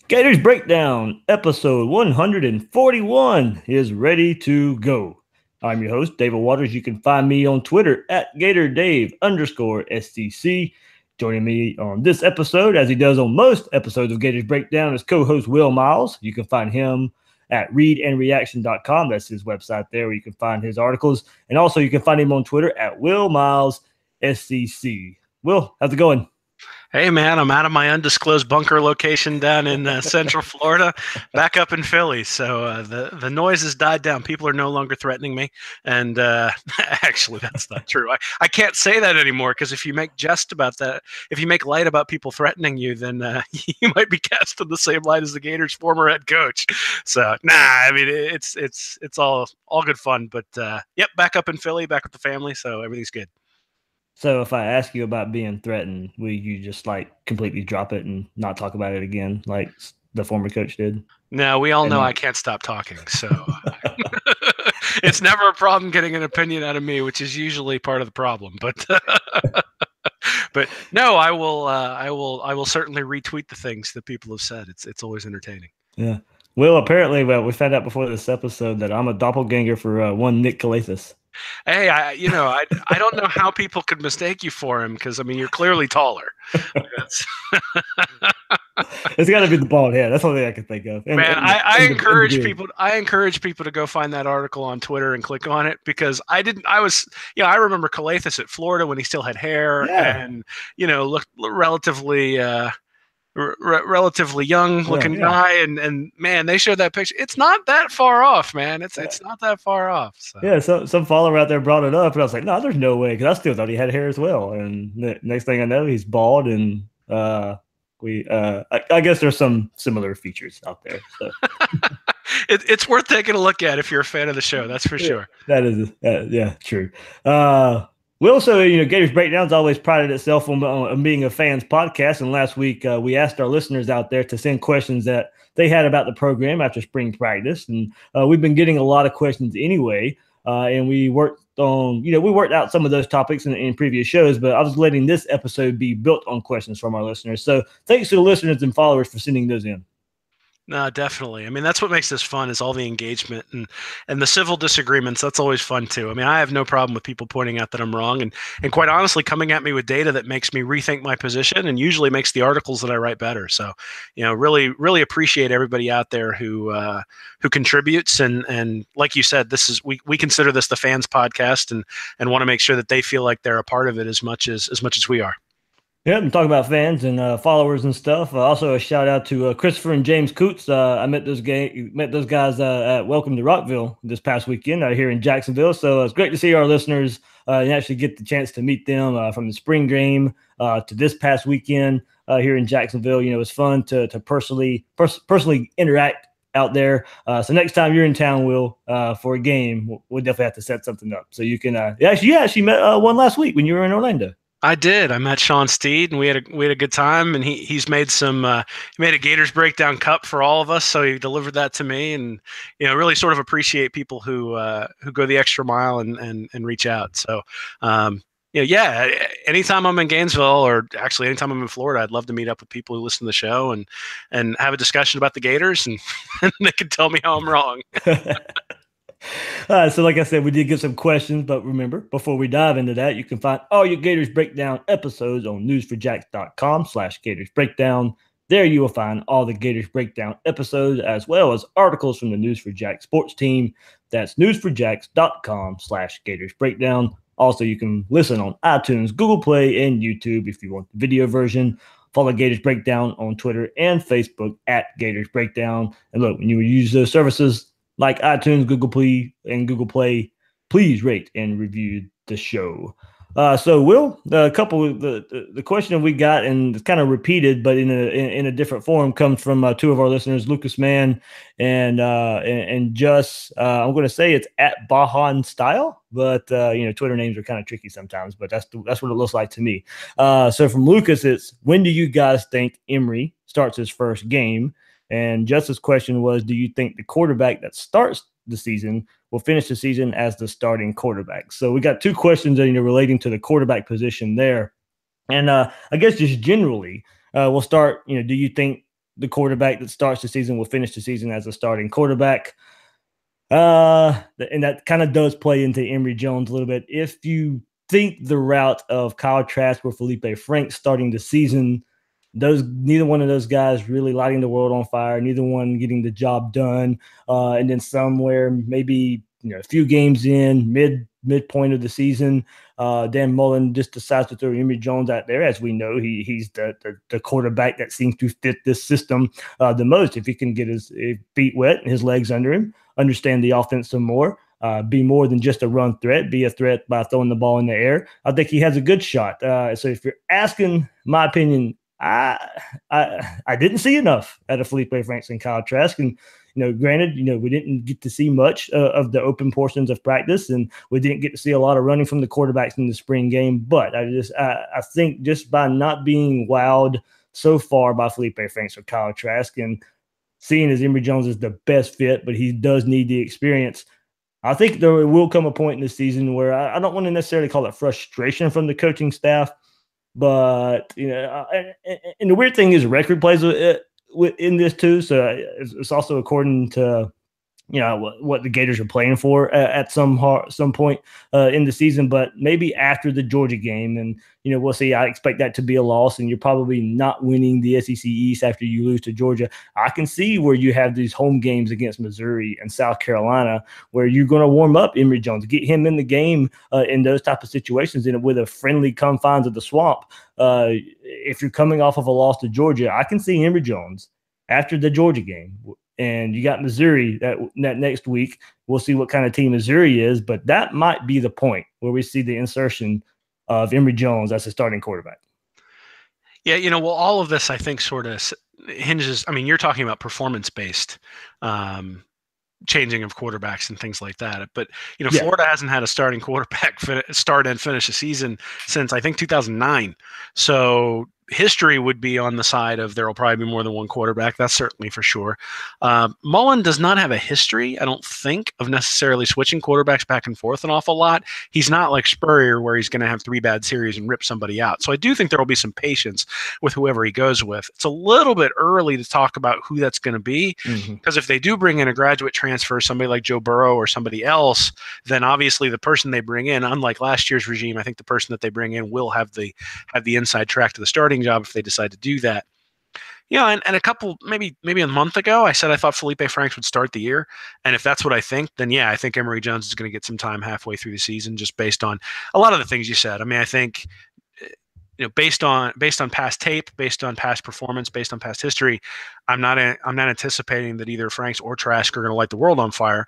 Gators Breakdown, episode 141 is ready to go. I'm your host, David Waters. You can find me on Twitter at GatorDave_STC. Joining me on this episode, as he does on most episodes of Gators Breakdown, is co-host Will Miles. You can find him at readandreaction.com. That's his website there where you can find his articles. And also you can find him on Twitter at WillMilesSCC. Will, how's it going? Hey, man, I'm out of my undisclosed bunker location down in Central Florida, back up in Philly. So the noise has died down. People are no longer threatening me. And actually, that's not true. I can't say that anymore because if you make jest about that, if you make light about people threatening you, then you might be cast in the same light as the Gators' former head coach. So, I mean, it's all good fun. But, yep, back up in Philly, back with the family. So everything's good. So if I ask you about being threatened, will you just like completely drop it and not talk about it again like the former coach did? No, we all know I can't stop talking. So it's never a problem getting an opinion out of me, which is usually part of the problem. But but no, I will certainly retweet the things that people have said. It's always entertaining. Yeah. Well, apparently, we found out before this episode that I'm a doppelganger for one Nick Calathis. Hey, I don't know how people could mistake you for him because I mean you're clearly taller. It's got to be the bald head. That's the only thing I can think of. I encourage people. I encourage people to go find that article on Twitter and click on it because I remember Calathis at Florida when he still had hair and looked relatively. Relatively young looking guy and man, they showed that picture. It's not that far off, man. It's not that far off. So. Yeah, so some follower out there brought it up and I was like, no, there's no way, because I still thought he had hair as well. And the next thing I know, he's bald, and I guess there's some similar features out there. So. It's worth taking a look at if you're a fan of the show, that's for sure. That is true. We also, Gators Breakdown's always prided itself on being a fans podcast. And last week, we asked our listeners out there to send questions that they had about the program after spring practice. And we've been getting a lot of questions anyway. And we worked out some of those topics in previous shows, but I was letting this episode be built on questions from our listeners. So thanks to the listeners and followers for sending those in. No, definitely. I mean, that's what makes this fun is all the engagement and the civil disagreements. That's always fun too. I mean, I have no problem with people pointing out that I'm wrong and quite honestly coming at me with data that makes me rethink my position and usually makes the articles that I write better. So, really, really appreciate everybody out there who contributes and like you said, we consider this the fans podcast and want to make sure that they feel like they're a part of it as much as we are. Yeah, I'm talking about fans and followers and stuff. Also, a shout out to Christopher and James Coots. I met those guys at Welcome to Rockville this past weekend out here in Jacksonville. So it's great to see our listeners and actually get the chance to meet them from the spring game to this past weekend here in Jacksonville. It was fun to personally interact out there. So next time you're in town, Will, for a game, we'll definitely have to set something up. So you can actually met one last week when you were in Orlando. I did. I met Sean Steed, and we had a good time. And he's made he made a Gators Breakdown cup for all of us. So he delivered that to me, and really sort of appreciate people who go the extra mile and reach out. So anytime I'm in Gainesville, or actually anytime I'm in Florida, I'd love to meet up with people who listen to the show and have a discussion about the Gators, and they can tell me how I'm wrong. So like I said, we did get some questions, but remember, before we dive into that, you can find all your Gators Breakdown episodes on newsforjacks.com/Gators Breakdown. There you will find all the Gators Breakdown episodes, as well as articles from the News for Jack sports team. That's newsforjacks.com/Gators Breakdown. Also, you can listen on iTunes, Google Play, and YouTube if you want the video version. Follow Gators Breakdown on Twitter and Facebook at Gators Breakdown. And look, when you use those services like iTunes, Google Play, please rate and review the show. So, Will, a couple of the question we got, and it's kind of repeated, but in a different form, comes from two of our listeners, Lucas Mann and Just. I'm going to say it's at Bahan Style, but Twitter names are kind of tricky sometimes. But that's what it looks like to me. So from Lucas, it's, when do you guys think Emory starts his first game? And Justice's question was, do you think the quarterback that starts the season will finish the season as the starting quarterback? So we got two questions relating to the quarterback position there. And I guess just generally, we'll start, do you think the quarterback that starts the season will finish the season as a starting quarterback. And that kind of does play into Emory Jones a little bit. If you think the route of Kyle Trask or Felipe Franks starting the season, neither one of those guys really lighting the world on fire, neither one getting the job done. And then somewhere maybe a few games in, midpoint of the season, Dan Mullen just decides to throw Emory Jones out there. As we know, he's the quarterback that seems to fit this system the most. If he can get his feet wet and his legs under him, understand the offense some more, be more than just a run threat, be a threat by throwing the ball in the air, I think he has a good shot. So if you're asking my opinion, I didn't see enough out of Felipe Franks and Kyle Trask. And, granted, we didn't get to see much of the open portions of practice, and we didn't get to see a lot of running from the quarterbacks in the spring game. But I think just by not being wowed so far by Felipe Franks or Kyle Trask, and seeing as Emory Jones is the best fit, but he does need the experience, I think there will come a point in the season where I don't want to necessarily call it frustration from the coaching staff, but and the weird thing is record plays in this too. So it's also according to what the Gators are playing for at some point in the season, but maybe after the Georgia game. And, we'll see. I expect that to be a loss, and you're probably not winning the SEC East after you lose to Georgia. I can see where you have these home games against Missouri and South Carolina where you're going to warm up Emory Jones, get him in the game in those type of situations and with a friendly confines of the swamp. If you're coming off of a loss to Georgia, I can see Emory Jones after the Georgia game. And you got Missouri that next week. We'll see what kind of team Missouri is, but that might be the point where we see the insertion of Emory Jones as a starting quarterback. Yeah, well, all of this, I think, sort of hinges. I mean, you're talking about performance-based changing of quarterbacks and things like that. But, Florida hasn't had a starting quarterback start and finish a season since, I think, 2009. So history would be on the side of there will probably be more than one quarterback. That's certainly for sure. Mullen does not have a history, I don't think, of necessarily switching quarterbacks back and forth an awful lot. He's not like Spurrier where he's going to have 3 bad series and rip somebody out. So I do think there will be some patience with whoever he goes with. It's a little bit early to talk about who that's going to be, because if they do bring in a graduate transfer, somebody like Joe Burrow or somebody else, then obviously the person they bring in, unlike last year's regime, I think the person that they bring in will have the inside track to the starting job if they decide to do that. And a couple, maybe a month ago, I said I thought Felipe Franks would start the year. And if that's what I think, then I think Emory Jones is going to get some time halfway through the season just based on a lot of the things you said. I mean, I think, based on past tape, based on past performance, based on past history, I'm not anticipating that either Franks or Trask are going to light the world on fire.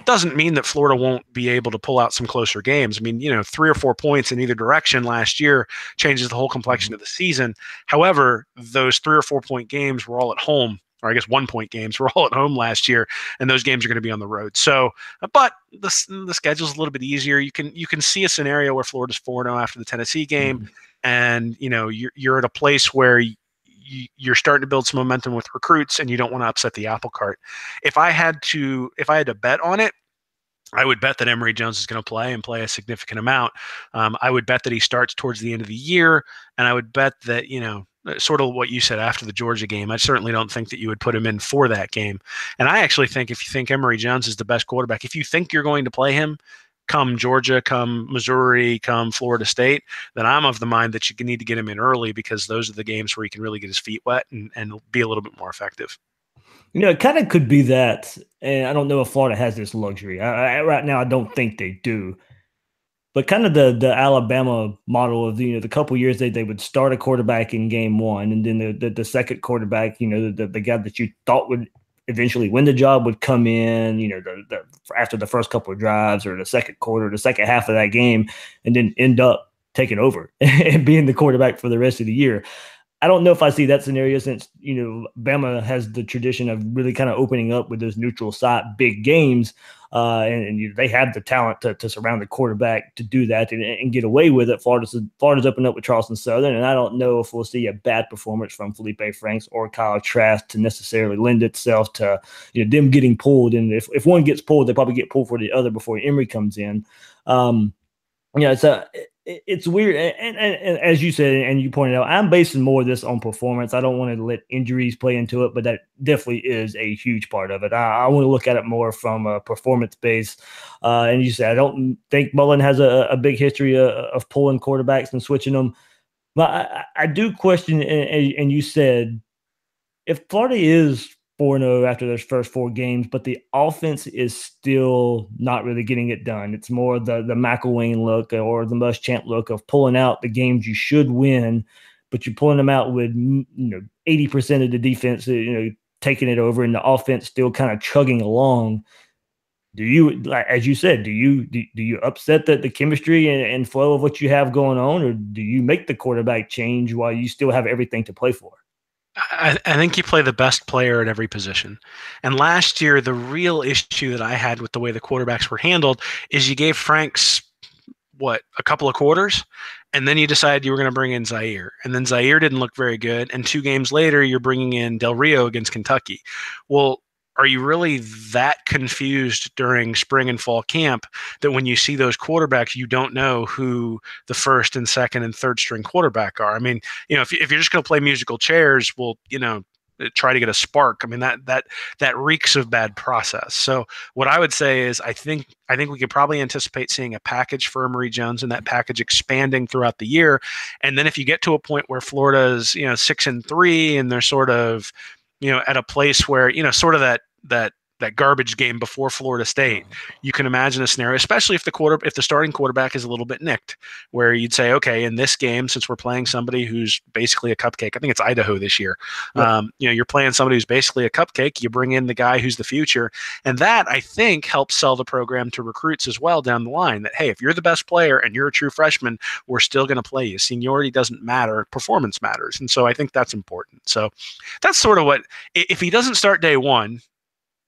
Doesn't mean that Florida won't be able to pull out some closer games. I mean, 3 or 4 points in either direction last year changes the whole complexion of the season. However, those 3 or 4 point games were all at home, or I guess 1 point games were all at home last year, and those games are going to be on the road. So, but the schedule's a little bit easier. You can see a scenario where Florida's 4-0 after the Tennessee game, and you're at a place where you're starting to build some momentum with recruits, and you don't want to upset the apple cart. If I had to bet on it, I would bet that Emory Jones is going to play a significant amount. I would bet that he starts towards the end of the year, and I would bet that, sort of what you said after the Georgia game, I certainly don't think that you would put him in for that game. And I actually think if you think Emory Jones is the best quarterback, if you think you're going to play him come Georgia, come Missouri, come Florida State, then I'm of the mind that you need to get him in early, because those are the games where he can really get his feet wet and be a little bit more effective. It kind of could be that, and I don't know if Florida has this luxury. Right now, I don't think they do. But kind of the Alabama model of the couple years they would start a quarterback in game 1, and then the second quarterback, the guy that you thought would eventually win the job would come in, after the first couple of drives or the second quarter, the second half of that game, and then end up taking over and being the quarterback for the rest of the year. I don't know if I see that scenario, since, Bama has the tradition of really kind of opening up with those neutral site big games. And they have the talent to surround the quarterback to do that and get away with it. Florida's opened up with Charleston Southern, and I don't know if we'll see a bad performance from Felipe Franks or Kyle Trask to necessarily lend itself to them getting pulled. And if one gets pulled, they probably get pulled for the other before Emory comes in. it's weird. And as you said, and you pointed out, I'm basing more of this on performance. I don't want to let injuries play into it, but that definitely is a huge part of it. I want to look at it more from a performance base. And you said, I don't think Mullen has a big history of pulling quarterbacks and switching them. But I do question, and you said, if Florida is 4-0 after those first 4 games, but the offense is still not really getting it done. It's more the McElwain look or the Muschamp look of pulling out the games you should win, but you're pulling them out with 80% of the defense taking it over, and the offense still kind of chugging along. Do you, like as you said, do you upset the chemistry and flow of what you have going on, or do you make the quarterback change while you still have everything to play for? I think you play the best player at every position. And last year, the real issue that I had with the way the quarterbacks were handled is you gave Franks, a couple of quarters, and then you decided you were going to bring in Zaire. And then Zaire didn't look very good. And 2 games later, you're bringing in Del Rio against Kentucky. Well, are you really that confused during spring and fall camp that when you see those quarterbacks, you don't know who the first and second and third string quarterback are? I mean, if you're just going to play musical chairs, well, try to get a spark. I mean, that reeks of bad process. So what I would say is I think we could probably anticipate seeing a package for Emory Jones and that package expanding throughout the year. And then if you get to a point where Florida's, 6-3 and they're sort of, at a place where, sort of that garbage game before Florida State, you can imagine a scenario, especially if the starting quarterback is a little bit nicked, where you'd say, okay, in this game, since we're playing somebody who's basically a cupcake, I think it's Idaho this year. Yep. You're playing somebody who's basically a cupcake. You bring in the guy who's the future, and that I think helps sell the program to recruits as well down the line. That hey, if you're the best player and you're a true freshman, we're still going to play you. Seniority doesn't matter, performance matters, and so I think that's important. So that's sort of what if he doesn't start day one.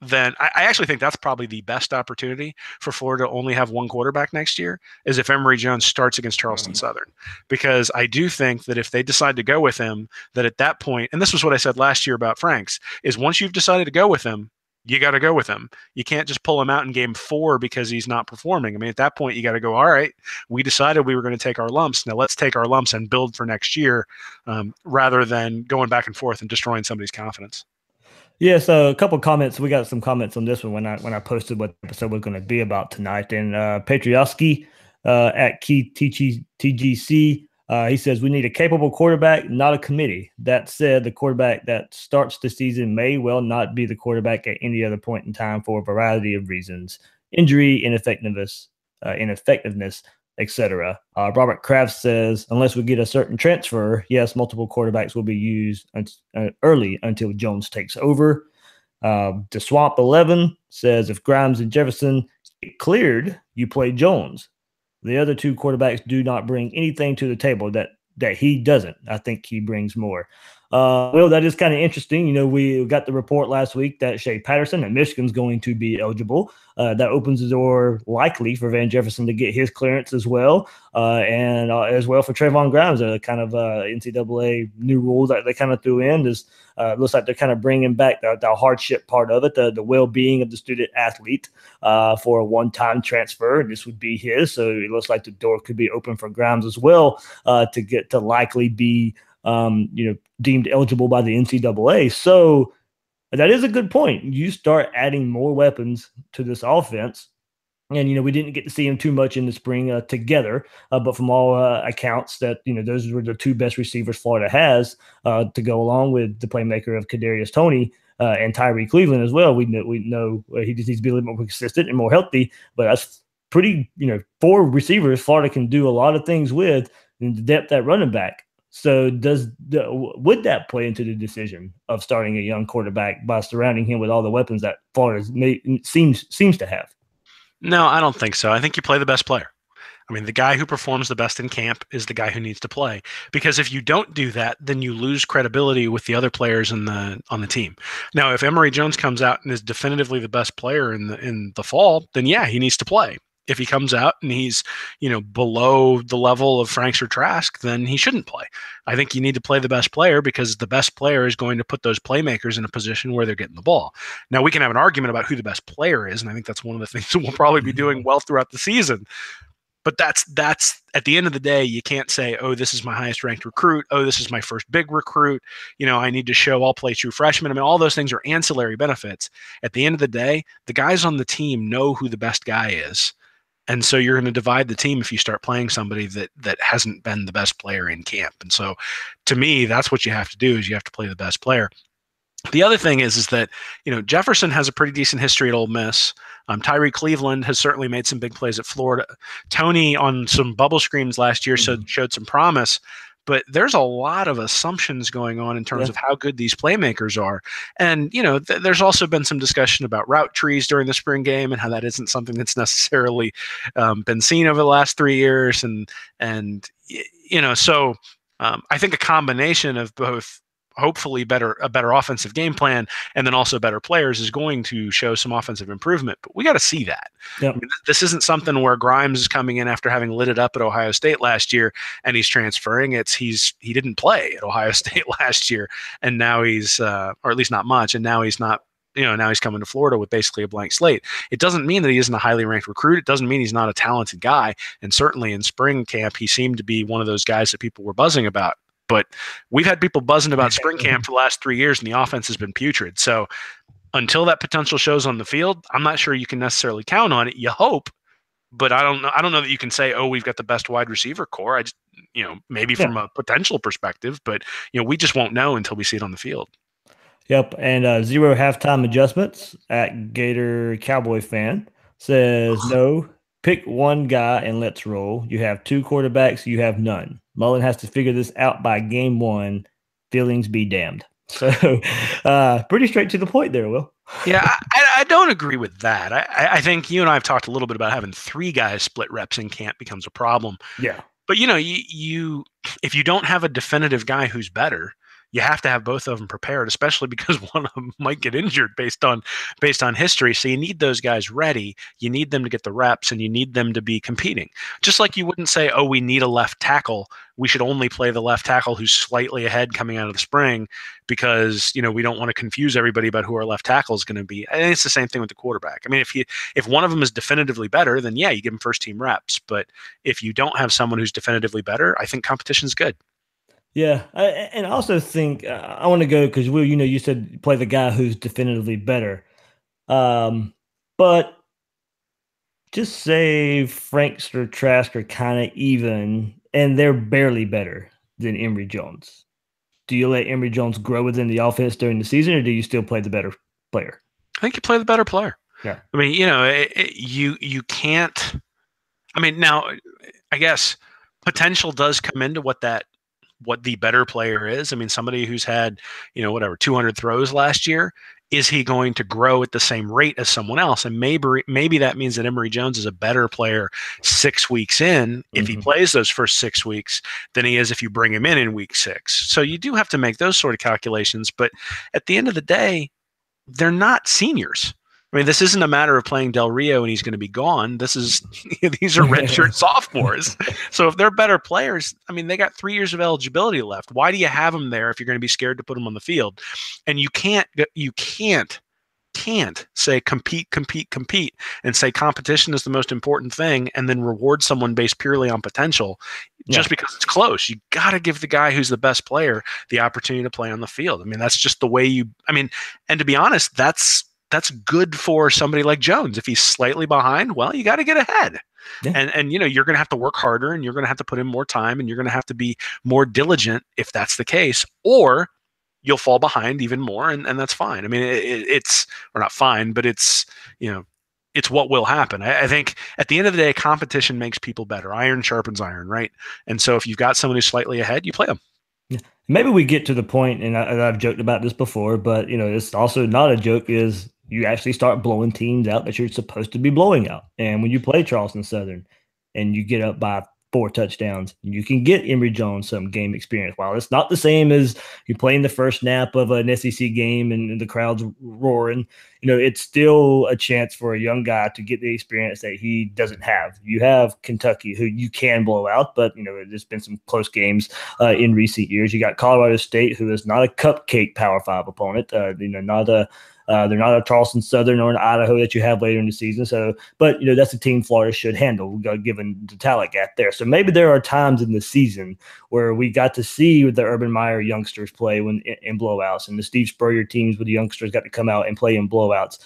Then I actually think that's probably the best opportunity for Florida to only have one quarterback next year is if Emory Jones starts against Charleston Southern. Because I do think that if they decide to go with him, that at that point, and this was what I said last year about Franks, is once you've decided to go with him, you got to go with him. You can't just pull him out in game 4 because he's not performing. I mean, at that point, you got to go, all right, we decided we were going to take our lumps. Now let's take our lumps and build for next year rather than going back and forth and destroying somebody's confidence. Yeah, so a couple of comments. We got some comments on this one when I posted what the episode was going to be about tonight. And Patrioski at Key TGC, he says we need a capable quarterback, not a committee. That said, the quarterback that starts the season may well not be the quarterback at any other point in time for a variety of reasons: injury, ineffectiveness, etc. Robert Kraft says, unless we get a certain transfer, yes, multiple quarterbacks will be used early until Jones takes over. The Swamp 11 says, if Grimes and Jefferson get cleared, you play Jones. The other 2 quarterbacks do not bring anything to the table that he doesn't. I think he brings more. Well, that is kind of interesting. We got the report last week that Shea Patterson at Michigan's going to be eligible. That opens the door likely for Van Jefferson to get his clearance as well, and as well for Trayvon Grimes. A kind of NCAA new rule that they kind of threw in is looks like they're kind of bringing back the hardship part of it, the well-being of the student athlete for a one-time transfer. This would be his, so it looks like the door could be open for Grimes as well to get to likely be deemed eligible by the NCAA. So that is a good point. You start adding more weapons to this offense. And, we didn't get to see him too much in the spring together. But from all accounts that, those were the 2 best receivers Florida has to go along with the playmaker of Kadarius Toney and Tyree Cleveland as well. We know he just needs to be a little more consistent and more healthy. But that's pretty, 4 receivers Florida can do a lot of things with in the depth at running back. So would that play into the decision of starting a young quarterback by surrounding him with all the weapons that Florida seems to have? No, I don't think so. I think you play the best player. I mean, the guy who performs the best in camp is the guy who needs to play. Because if you don't do that, then you lose credibility with the other players on the team. Now, if Emory Jones comes out and is definitively the best player in the fall, then yeah, he needs to play. If he comes out and he's, below the level of Franks or Trask, then he shouldn't play. I think you need to play the best player because the best player is going to put those playmakers in a position where they're getting the ball. Now, we can have an argument about who the best player is, and I think that's one of the things that we'll probably be doing well throughout the season. But that's at the end of the day, you can't say, oh, this is my highest ranked recruit. Oh, this is my first big recruit. I need to show I'll play true freshman. I mean, all those things are ancillary benefits. At the end of the day, the guys on the team know who the best guy is. And so you're going to divide the team if you start playing somebody that hasn't been the best player in camp. And so to me, that's what you have to do is you have to play the best player. The other thing is that, Jefferson has a pretty decent history at Ole Miss. Tyree Cleveland has certainly made some big plays at Florida. Tony on some bubble screens last year showed some promise. But there's a lot of assumptions going on in terms of how good these playmakers are. And, there's also been some discussion about route trees during the spring game and how that isn't something that's necessarily been seen over the last 3 years. So I think a combination of both hopefully a better offensive game plan and then also better players is going to show some offensive improvement. But we got to see that. Yep. I mean, this isn't something where Grimes is coming in after having lit it up at Ohio State last year and he's transferring. He didn't play at Ohio State last year and now he's or at least not much, and now he's not. Now he's coming to Florida with basically a blank slate. It doesn't mean that he isn't a highly ranked recruit. It doesn't mean he's not a talented guy. And certainly in spring camp, he seemed to be one of those guys that people were buzzing about. But we've had people buzzing about spring camp for the last 3 years, and the offense has been putrid. So until that potential shows on the field, I'm not sure you can necessarily count on it. You hope, but I don't know that you can say, oh, we've got the best wide receiver core. Maybe from a potential perspective, but we just won't know until we see it on the field. Yep, and 0 halftime adjustments at Gator Cowboy fan says no. Pick one guy and let's roll. You have 2 quarterbacks. You have none. Mullen has to figure this out by game 1. Feelings be damned. So pretty straight to the point there, Will. Yeah, I don't agree with that. I think you and I have talked a little bit about having 3 guys split reps in camp becomes a problem. Yeah. But, you if you don't have a definitive guy who's better, you have to have both of them prepared, especially because one of them might get injured based on history. So you need those guys ready. You need them to get the reps, and you need them to be competing. Just like you wouldn't say, oh, we need a left tackle. We should only play the left tackle who's slightly ahead coming out of the spring because, we don't want to confuse everybody about who our left tackle is going to be. And it's the same thing with the quarterback. I mean, if one of them is definitively better, then yeah, you give them first team reps. But if you don't have someone who's definitively better, I think competition's good. Yeah, and I also think I want to go because, Will, you said play the guy who's definitively better. But just say Franks or Trask are kind of even, and they're barely better than Emory Jones. Do you let Emory Jones grow within the offense during the season, or do you still play the better player? I think you play the better player. Yeah. I mean, you can't – I mean, now, I guess potential does come into what the better player is. I mean, somebody who's had, 200 throws last year, is he going to grow at the same rate as someone else? And maybe that means that Emory Jones is a better player 6 weeks in if he plays those first 6 weeks than he is if you bring him in week 6. So you do have to make those sort of calculations. But at the end of the day, they're not seniors. I mean, this isn't a matter of playing Del Rio and he's going to be gone. These are redshirt sophomores. So if they're better players, I mean, they got 3 years of eligibility left. Why do you have them there if you're going to be scared to put them on the field? And you can't say compete and say competition is the most important thing and then reward someone based purely on potential just because it's close. You got to give the guy who's the best player the opportunity to play on the field. I mean, that's just the way and to be honest, that's good for somebody like Jones. If he's slightly behind, well, you got to get ahead. Yeah. And you're going to have to work harder and you're going to have to put in more time and you're going to have to be more diligent if that's the case, or you'll fall behind even more. And that's fine. I mean, it's not fine, but it's what will happen. I think at the end of the day, competition makes people better. Iron sharpens iron, right? And so if you've got someone who's slightly ahead, you play them. Yeah. Maybe we get to the point, and I've joked about this before, but it's also not a joke, is you actually start blowing teams out that you're supposed to be blowing out. And when you play Charleston Southern and you get up by 4 touchdowns, you can get Emory Jones some game experience. While it's not the same as you playing the first snap of an SEC game and the crowd's roaring, it's still a chance for a young guy to get the experience that he doesn't have. You have Kentucky, who you can blow out, but there's been some close games in recent years. You got Colorado State, who is not a cupcake Power 5 opponent, not a They're not a Charleston Southern or an Idaho that you have later in the season. So, but that's a team Florida should handle, given the talent gap there. So maybe there are times in the season where we got to see the Urban Meyer youngsters play in blowouts, and the Steve Spurrier teams with the youngsters got to come out and play in blowouts.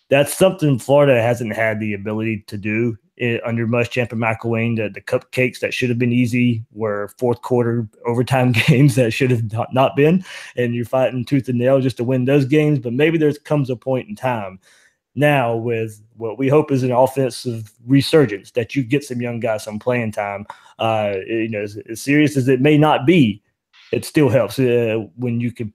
That's something Florida hasn't had the ability to do under Muschamp and McElwain. The cupcakes that should have been easy were fourth quarter overtime games that should have not been, and you're fighting tooth and nail just to win those games. But maybe there comes a point in time now with what we hope is an offensive resurgence that you get some young guys some playing time. As serious as it may not be, it still helps when you can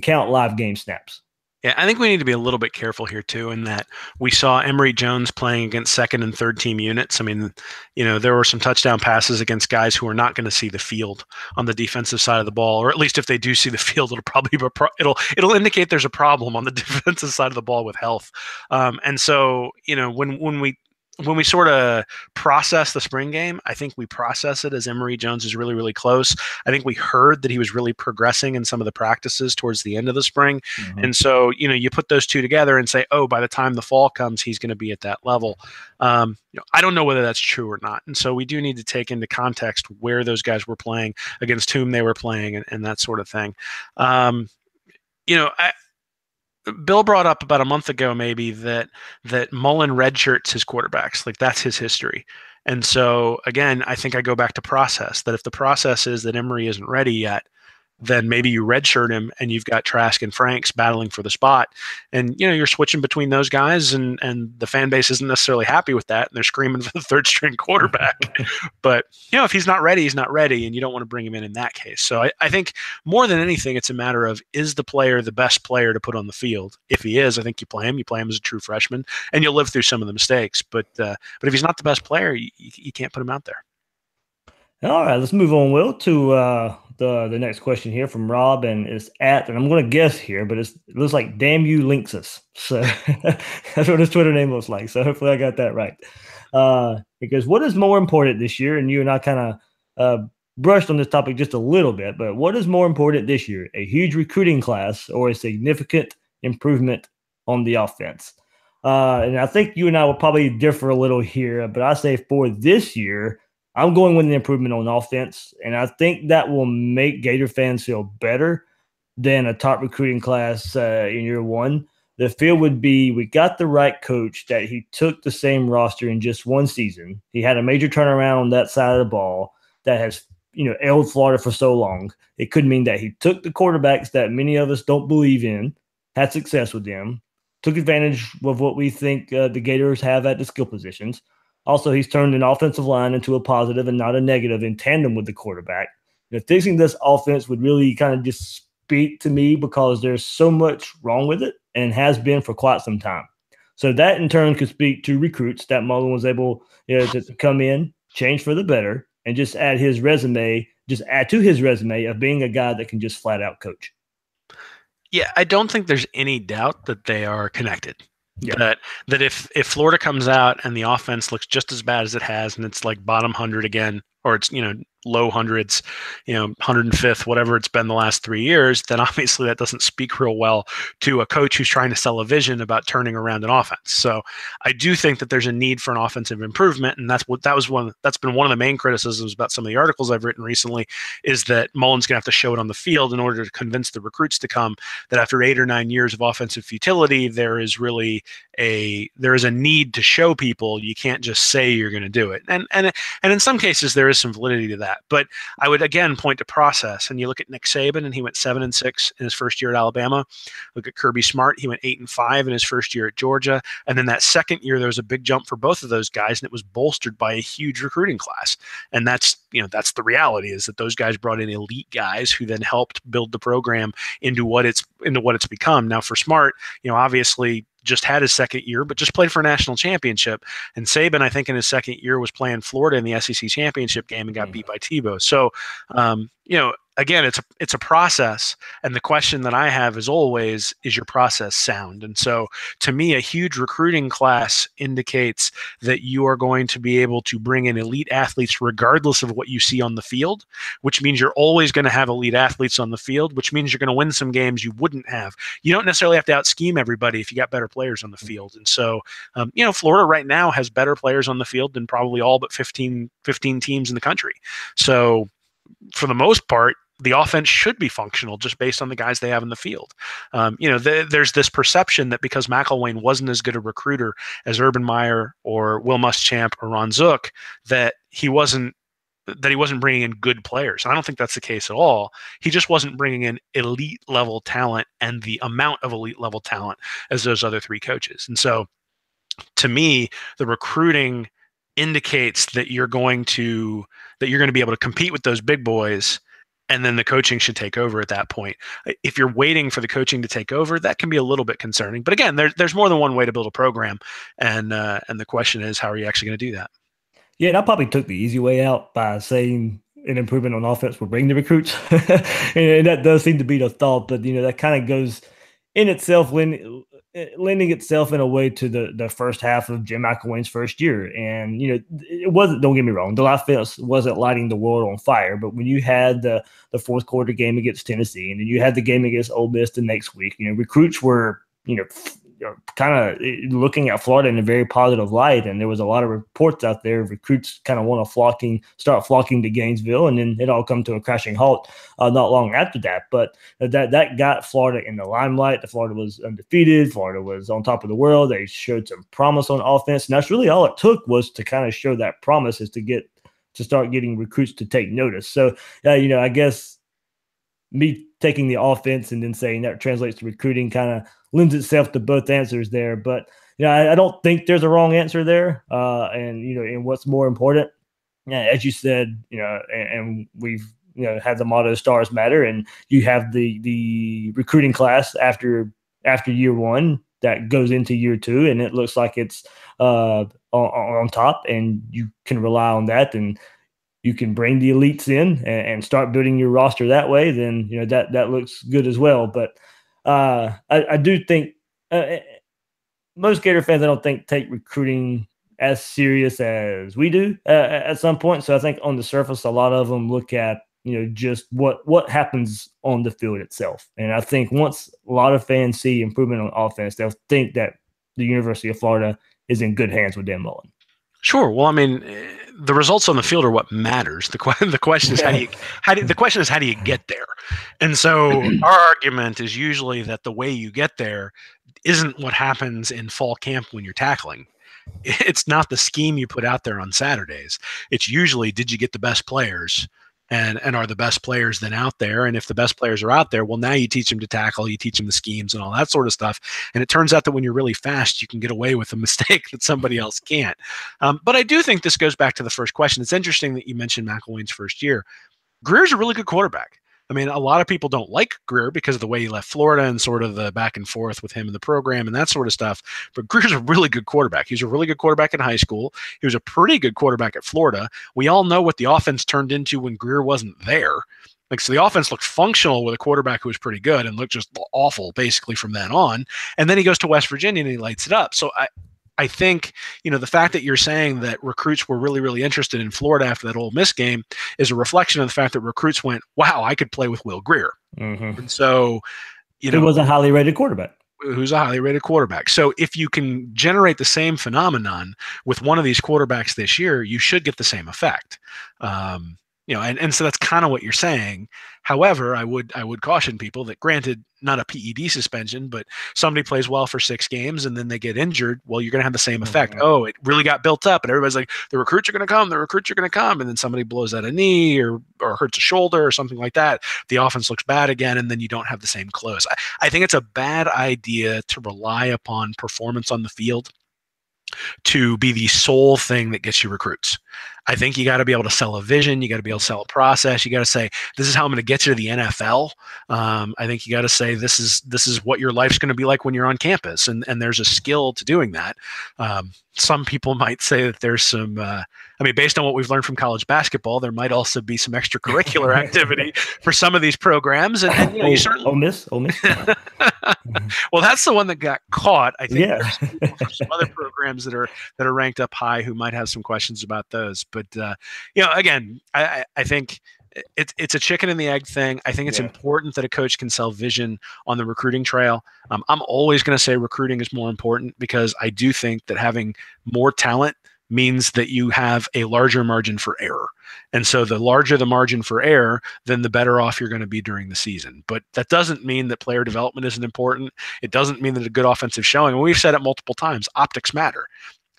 count live game snaps. Yeah, I think we need to be a little bit careful here too, in that we saw Emory Jones playing against second and third team units. I mean, there were some touchdown passes against guys who are not going to see the field on the defensive side of the ball, or at least if they do see the field, it'll probably it'll indicate there's a problem on the defensive side of the ball with health. And so, when we sort of process the spring game, I think we process it as Emory Jones is really, really close. I think we heard that he was really progressing in some of the practices towards the end of the spring. Mm-hmm. And so, you put those two together and say, oh, by the time the fall comes, he's going to be at that level. I don't know whether that's true or not. And so we do need to take into context where those guys were playing, against whom they were playing, and that sort of thing. Bill brought up about a month ago maybe that Mullen redshirts his quarterbacks. Like, that's his history. And so, again, I think I go back to process, that if the process is that Emory isn't ready yet, then maybe you redshirt him and you've got Trask and Franks battling for the spot. And, you're switching between those guys, and the fan base isn't necessarily happy with that. And they're screaming for the third string quarterback. But, if he's not ready, he's not ready. And you don't want to bring him in that case. So I think more than anything, it's a matter of, is the player the best player to put on the field? If he is, I think you play him as a true freshman, and you'll live through some of the mistakes. But if he's not the best player, you can't put him out there. All right, let's move on, Will, to the next question here from Rob, and it's and I'm going to guess here, but it looks like Damn You Linksus. So that's what his Twitter name looks like. So hopefully I got that right. Because what is more important this year? And you and I kind of brushed on this topic just a little bit, but what is more important this year? A huge recruiting class or a significant improvement on the offense? And I think you and I will probably differ a little here, but I say for this year, I'm going with an improvement on offense, and I think that will make Gator fans feel better than a top recruiting class in year one. The feel would be, we got the right coach, that he took the same roster in just one season. He had a major turnaround on that side of the ball that has ailed Florida for so long. It could mean that he took the quarterbacks that many of us don't believe in, had success with them, took advantage of what we think the Gators have at the skill positions. Also, he's turned an offensive line into a positive and not a negative in tandem with the quarterback. Fixing this offense would really kind of just speak to me, because there's so much wrong with it and has been for quite some time. So that in turn could speak to recruits that Mullen was able to come in, change for the better, and just add to his resume of being a guy that can just flat out coach. Yeah, I don't think there's any doubt that they are connected. Yeah. That if Florida comes out and the offense looks just as bad as it has, and it's like bottom 100 again, or it's low hundreds, 105th, whatever it's been the last 3 years, then obviously that doesn't speak real well to a coach who's trying to sell a vision about turning around an offense. So I do think that there's a need for an offensive improvement, and that's been one of the main criticisms about some of the articles I've written recently, is that Mullen's going to have to show it on the field in order to convince the recruits to come, that after 8 or 9 years of offensive futility, there is a need to show people. You can't just say you're going to do it. And in some cases there is some validity to that. But I would again point to process. And you look at Nick Saban, and he went 7-6 in his first year at Alabama. Look at Kirby Smart, he went 8-5 in his first year at Georgia. And then that second year there was a big jump for both of those guys, and it was bolstered by a huge recruiting class. And that's the reality, is that those guys brought in elite guys who then helped build the program into what it's become. Now for Smart, obviously just had his second year, but just played for a national championship. And Saban, I think in his second year, was playing Florida in the SEC championship game and got beat by Tebow. So, again, it's a process, and the question that I have is always, is your process sound? And so, to me, a huge recruiting class indicates that you are going to be able to bring in elite athletes regardless of what you see on the field, which means you're always going to have elite athletes on the field, which means you're going to win some games you wouldn't have. You don't necessarily have to out scheme everybody if you got better players on the field. And so, Florida right now has better players on the field than probably all but 15 teams in the country. So, for the most part, the offense should be functional just based on the guys they have in the field. There's this perception that because McElwain wasn't as good a recruiter as Urban Meyer or Will Muschamp or Ron Zook, that he wasn't bringing in good players. And I don't think that's the case at all. He just wasn't bringing in elite level talent and the amount of elite level talent as those other three coaches. And so, to me, the recruiting indicates that you're going to be able to compete with those big boys, and then the coaching should take over at that point. If you're waiting for the coaching to take over, that can be a little bit concerning. But again, there's more than one way to build a program, and the question is, how are you actually going to do that? Yeah, and I probably took the easy way out by saying an improvement on offense will bring the recruits, and that does seem to be the thought. But that kind of goes in itself, lending itself in a way to the first half of Jim McElwain's first year. And, it wasn't, don't get me wrong, the offense wasn't lighting the world on fire. But when you had the fourth quarter game against Tennessee, and then you had the game against Ole Miss the next week, recruits were, kind of looking at Florida in a very positive light. And there was a lot of reports out there, recruits kind of want to start flocking to Gainesville, and then it all come to a crashing halt not long after that. But that got Florida in the limelight. Florida was undefeated. Florida was on top of the world. They showed some promise on offense. And that's really all it took, was to kind of show that promise, is to start getting recruits to take notice. So, I guess me taking the offense and then saying that translates to recruiting kind of lends itself to both answers there. But I don't think there's a wrong answer there. And what's more important, as you said, and we've had the motto "Stars Matter," and you have the recruiting class after year one that goes into year two, and it looks like it's on top, and you can rely on that, and you can bring the elites in and start building your roster that way. Then that looks good as well. But I do think most Gator fans, I don't think, take recruiting as serious as we do at some point. So I think on the surface, a lot of them look at just what happens on the field itself. And I think once a lot of fans see improvement on offense, they'll think that the University of Florida is in good hands with Dan Mullen. Sure. Well, I mean, the results on the field are what matters. The question is how do you get there? And so our argument is usually that the way you get there isn't what happens in fall camp when you're tackling. It's not the scheme you put out there on Saturdays. It's usually, did you get the best players? And are the best players then out there? And if the best players are out there, well, now you teach them to tackle, you teach them the schemes and all that sort of stuff. And it turns out that when you're really fast, you can get away with a mistake that somebody else can't. But I do think this goes back to the first question. It's interesting that you mentioned McElwain's first year. Greer's a really good quarterback. I mean, a lot of people don't like Greer because of the way he left Florida and sort of the back and forth with him in the program and that sort of stuff. But Greer's a really good quarterback. He was a really good quarterback in high school. He was a pretty good quarterback at Florida. We all know what the offense turned into when Greer wasn't there. So the offense looked functional with a quarterback who was pretty good and looked just awful basically from then on. And then he goes to West Virginia and he lights it up. So I think, the fact that you're saying that recruits were really, really interested in Florida after that Ole Miss game is a reflection of the fact that recruits went, wow, I could play with Will Greer. Mm-hmm. And so, he was a highly rated quarterback. Who's a highly rated quarterback. So if you can generate the same phenomenon with one of these quarterbacks this year, you should get the same effect. And so that's kind of what you're saying. However, I would caution people that, granted, not a PED suspension, but somebody plays well for 6 games and then they get injured. Well, you're going to have the same effect. Mm-hmm. Oh, it really got built up and everybody's like, the recruits are going to come, and then somebody blows out a knee or hurts a shoulder or something like that. The offense looks bad again, and then you don't have the same close. I think it's a bad idea to rely upon performance on the field to be the sole thing that gets you recruits. I think you got to be able to sell a vision. You got to be able to sell a process. You got to say, this is how I'm going to get you to the NFL. I think you got to say, this is what your life's going to be like when you're on campus. And there's a skill to doing that. Some people might say that there's some, based on what we've learned from college basketball, there might also be some extracurricular activity for some of these programs. And you know, you certainly Ole Miss. Well, that's the one that got caught. I think Yeah. there's people from some other programs that are ranked up high who might have some questions about those. But you know, again, I think it's a chicken and the egg thing. I think it's important that a coach can sell vision on the recruiting trail. I'm always going to say recruiting is more important because I do think that having more talent means that you have a larger margin for error. And so the larger the margin for error, then the better off you're going to be during the season. But that doesn't mean that player development isn't important. It doesn't mean that a good offensive showing, and we've said it multiple times, optics matter.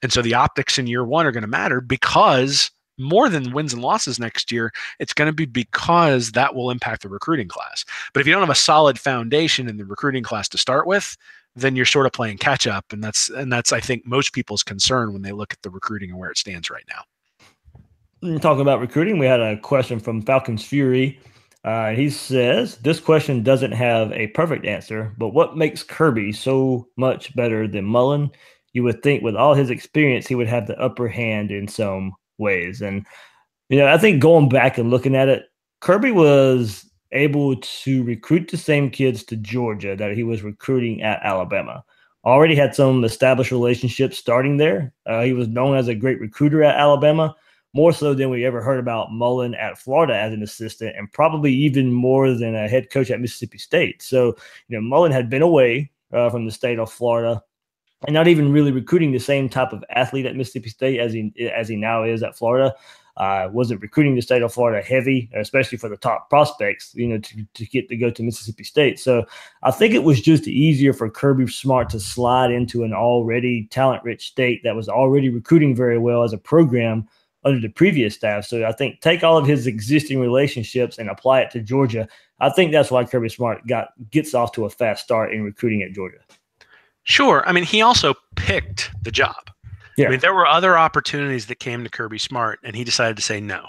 And so the optics in year one are going to matter because more than wins and losses next year, it's going to be because that will impact the recruiting class. But if you don't have a solid foundation in the recruiting class to start with, then you're sort of playing catch up. And that's I think most people's concern when they look at the recruiting and where it stands right now. Talking about recruiting, we had a question from Falcons Fury. He says, this question doesn't have a perfect answer, but what makes Kirby so much better than Mullen? You would think with all his experience, he would have the upper hand in some ways. And, you know, I think going back and looking at it, Kirby was able to recruit the same kids to Georgia that he was recruiting at Alabama. Already had some established relationships starting there. He was known as a great recruiter at Alabama, more so than we ever heard about Mullen at Florida as an assistant, and probably even more than a head coach at Mississippi State. So, you know, Mullen had been away from the state of Florida and not even really recruiting the same type of athlete at Mississippi State as he now is at Florida. Wasn't recruiting the state of Florida heavy, especially for the top prospects, you know, to get to go to Mississippi State. So I think it was just easier for Kirby Smart to slide into an already talent-rich state that was already recruiting very well as a program under the previous staff. So I think take all of his existing relationships and apply it to Georgia. I think that's why Kirby Smart gets off to a fast start in recruiting at Georgia. Sure. I mean, he also picked the job. Yeah. I mean, there were other opportunities that came to Kirby Smart, and he decided to say no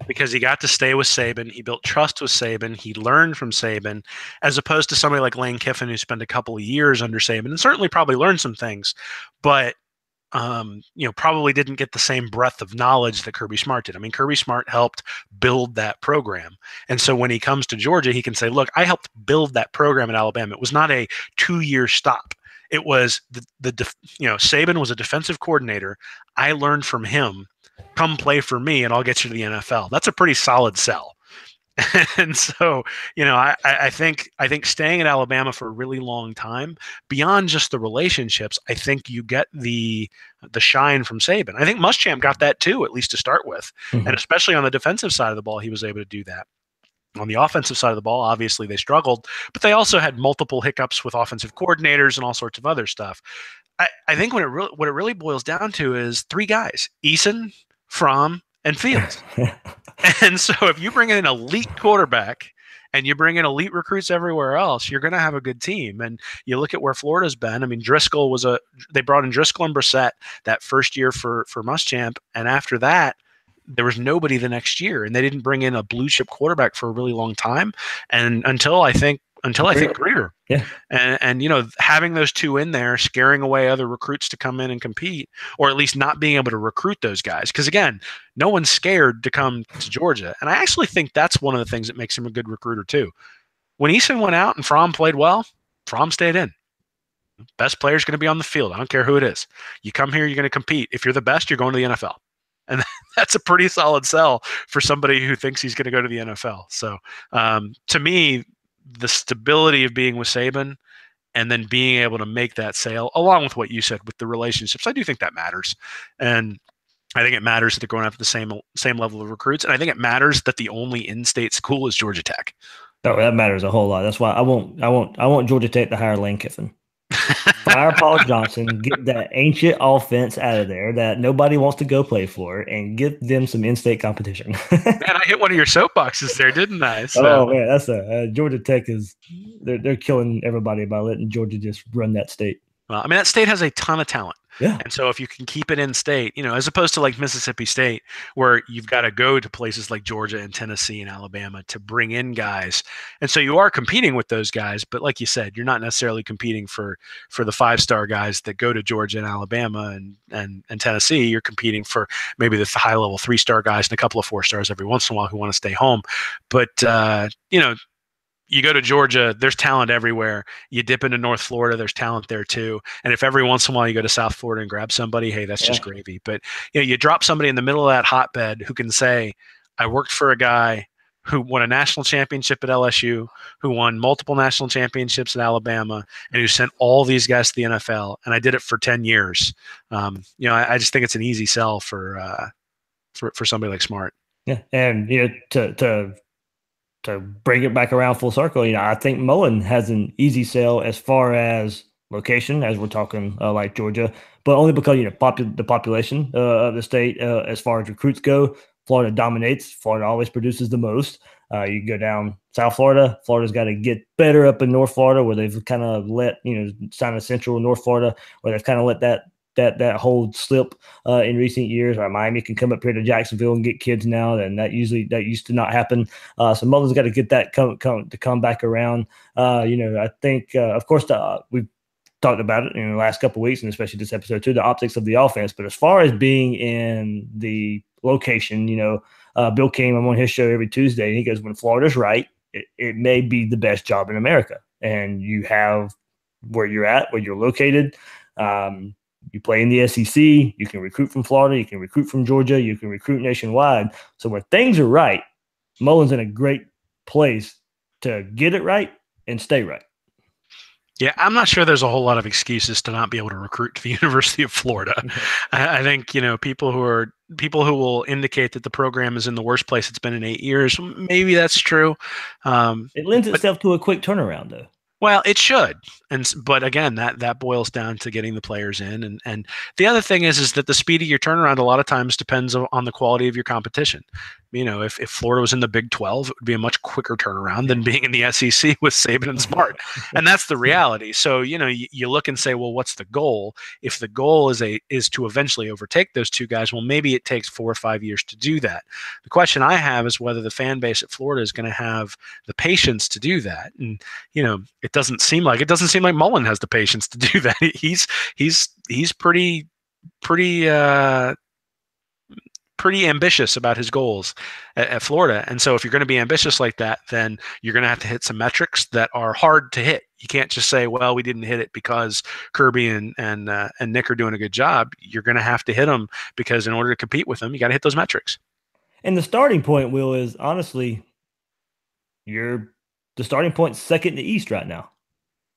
because he got to stay with Saban. He built trust with Saban. He learned from Saban, as opposed to somebody like Lane Kiffin, who spent a couple of years under Saban and certainly probably learned some things, but probably didn't get the same breadth of knowledge that Kirby Smart did. I mean, Kirby Smart helped build that program. And so when he comes to Georgia, he can say, look, I helped build that program at Alabama. It was not a 2-year stop. It was Saban was a defensive coordinator. I learned from him. Come play for me, and I'll get you to the NFL. That's a pretty solid sell. And so, you know, I think staying at Alabama for a really long time, beyond just the relationships, I think you get the shine from Saban. I think Muschamp got that too, at least to start with, and especially on the defensive side of the ball, he was able to do that. On the offensive side of the ball, obviously they struggled, but they also had multiple hiccups with offensive coordinators and all sorts of other stuff. I think what it really boils down to is 3 guys: Eason, Fromm, and Fields. And so if you bring in an elite quarterback and you bring in elite recruits everywhere else, you're going to have a good team. And you look at where Florida's been. I mean, they brought in Driscoll and Brissett that first year for Muschamp, and after that, there was nobody the next year, and they didn't bring in a blue chip quarterback for a really long time. And until I think Greer. Yeah. And you know, having those 2 in there, scaring away other recruits to come in and compete, or at least not being able to recruit those guys. Because again, no one's scared to come to Georgia. And I actually think that's one of the things that makes him a good recruiter too. When Eason went out and Fromm played well, Fromm stayed in. Best player's going to be on the field. I don't care who it is. You come here, you're going to compete. If you're the best, you're going to the NFL. And that's a pretty solid sell for somebody who thinks he's going to go to the NFL. So to me, the stability of being with Saban and then being able to make that sale, along with what you said with the relationships, I do think that matters. And I think it matters that they're going after the same level of recruits. And I think it matters that the only in-state school is Georgia Tech. Oh, that matters a whole lot. That's why I want Georgia Tech to hire Lane Kiffin. Fire Paul Johnson, get that ancient offense out of there that nobody wants to go play for, and give them some in-state competition. Man, I hit one of your soapboxes there, didn't I? So. Oh man, that's Georgia Tech they're killing everybody by letting Georgia just run that state. Well, I mean, that state has a ton of talent. Yeah. And so if you can keep it in state, as opposed to like Mississippi State, where you've got to go to places like Georgia and Tennessee and Alabama to bring in guys. And so you are competing with those guys, but like you said, you're not necessarily competing for the 5-star guys that go to Georgia and Alabama and Tennessee. You're competing for maybe the high level 3-star guys and a couple of 4-stars every once in a while who want to stay home. But you go to Georgia, there's talent everywhere. You dip into North Florida, there's talent there too. And if every once in a while you go to South Florida and grab somebody, hey, that's just gravy. But you drop somebody in the middle of that hotbed who can say, I worked for a guy who won a national championship at LSU, who won multiple national championships at Alabama, and who sent all these guys to the NFL. And I did it for 10 years. I just think it's an easy sell for somebody like Smart. Yeah. And, to bring it back around full circle, I think Mullen has an easy sell as far as location, as we're talking like Georgia, but only because the population of the state as far as recruits go, Florida dominates. Florida always produces the most. You go down South Florida. Florida's got to get better up in North Florida, where they've kind of let kind of central North Florida, where they've kind of let that hold slip in recent years. Or Miami can come up here to Jacksonville and get kids now, and that used to not happen. So Mullen's got to get that come back around. I think of course we've talked about it in the last couple of weeks, and especially this episode too, the optics of the offense. But as far as being in the location, Bill King, I'm on his show every Tuesday, and he goes, when Florida's right, it may be the best job in America, and you have where you're at, where you're located. You play in the SEC, you can recruit from Florida, you can recruit from Georgia, you can recruit nationwide. So when things are right, Mullen's in a great place to get it right and stay right. Yeah, I'm not sure there's a whole lot of excuses to not be able to recruit to the University of Florida. I think, people who will indicate that the program is in the worst place it's been in 8 years, maybe that's true. It lends itself to a quick turnaround, though. Well, it should, but again, that boils down to getting the players in, and the other thing is that the speed of your turnaround a lot of times depends on the quality of your competition. If Florida was in the Big 12, it would be a much quicker turnaround than being in the SEC with Saban and Smart, and that's the reality. So you look and say, well, what's the goal? If the goal is to eventually overtake those two guys, well, maybe it takes 4 or 5 years to do that. The question I have is whether the fan base at Florida is going to have the patience to do that, and it doesn't seem like Mullen has the patience to do that. He's pretty ambitious about his goals at Florida. And so if you're going to be ambitious like that, then you're going to have to hit some metrics that are hard to hit. You can't just say, well, we didn't hit it because Kirby and Nick are doing a good job. You're going to have to hit them because in order to compete with them, you got to hit those metrics. And the starting point, Will, is honestly, the starting point second in the East right now.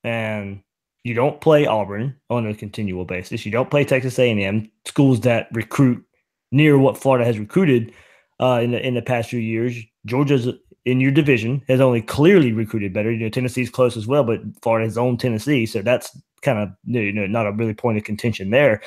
And you don't play Auburn on a continual basis. You don't play Texas A&M, schools that recruit near what Florida has recruited in the past few years. Georgia's in your division has only clearly recruited better. Tennessee's close as well, but Florida's owned Tennessee, so that's kind of not a really point of contention there.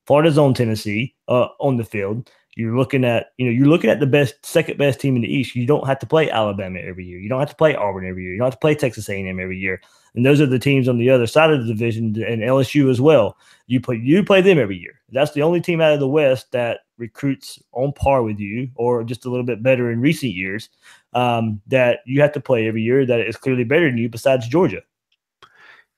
Florida's owned Tennessee on the field. You're looking at the second best team in the East. You don't have to play Alabama every year. You don't have to play Auburn every year. You don't have to play Texas A&M every year. And those are the teams on the other side of the division, and LSU as well. You play them every year. That's the only team out of the West that recruits on par with you, or just a little bit better in recent years, that you have to play every year that is clearly better than you, besides Georgia.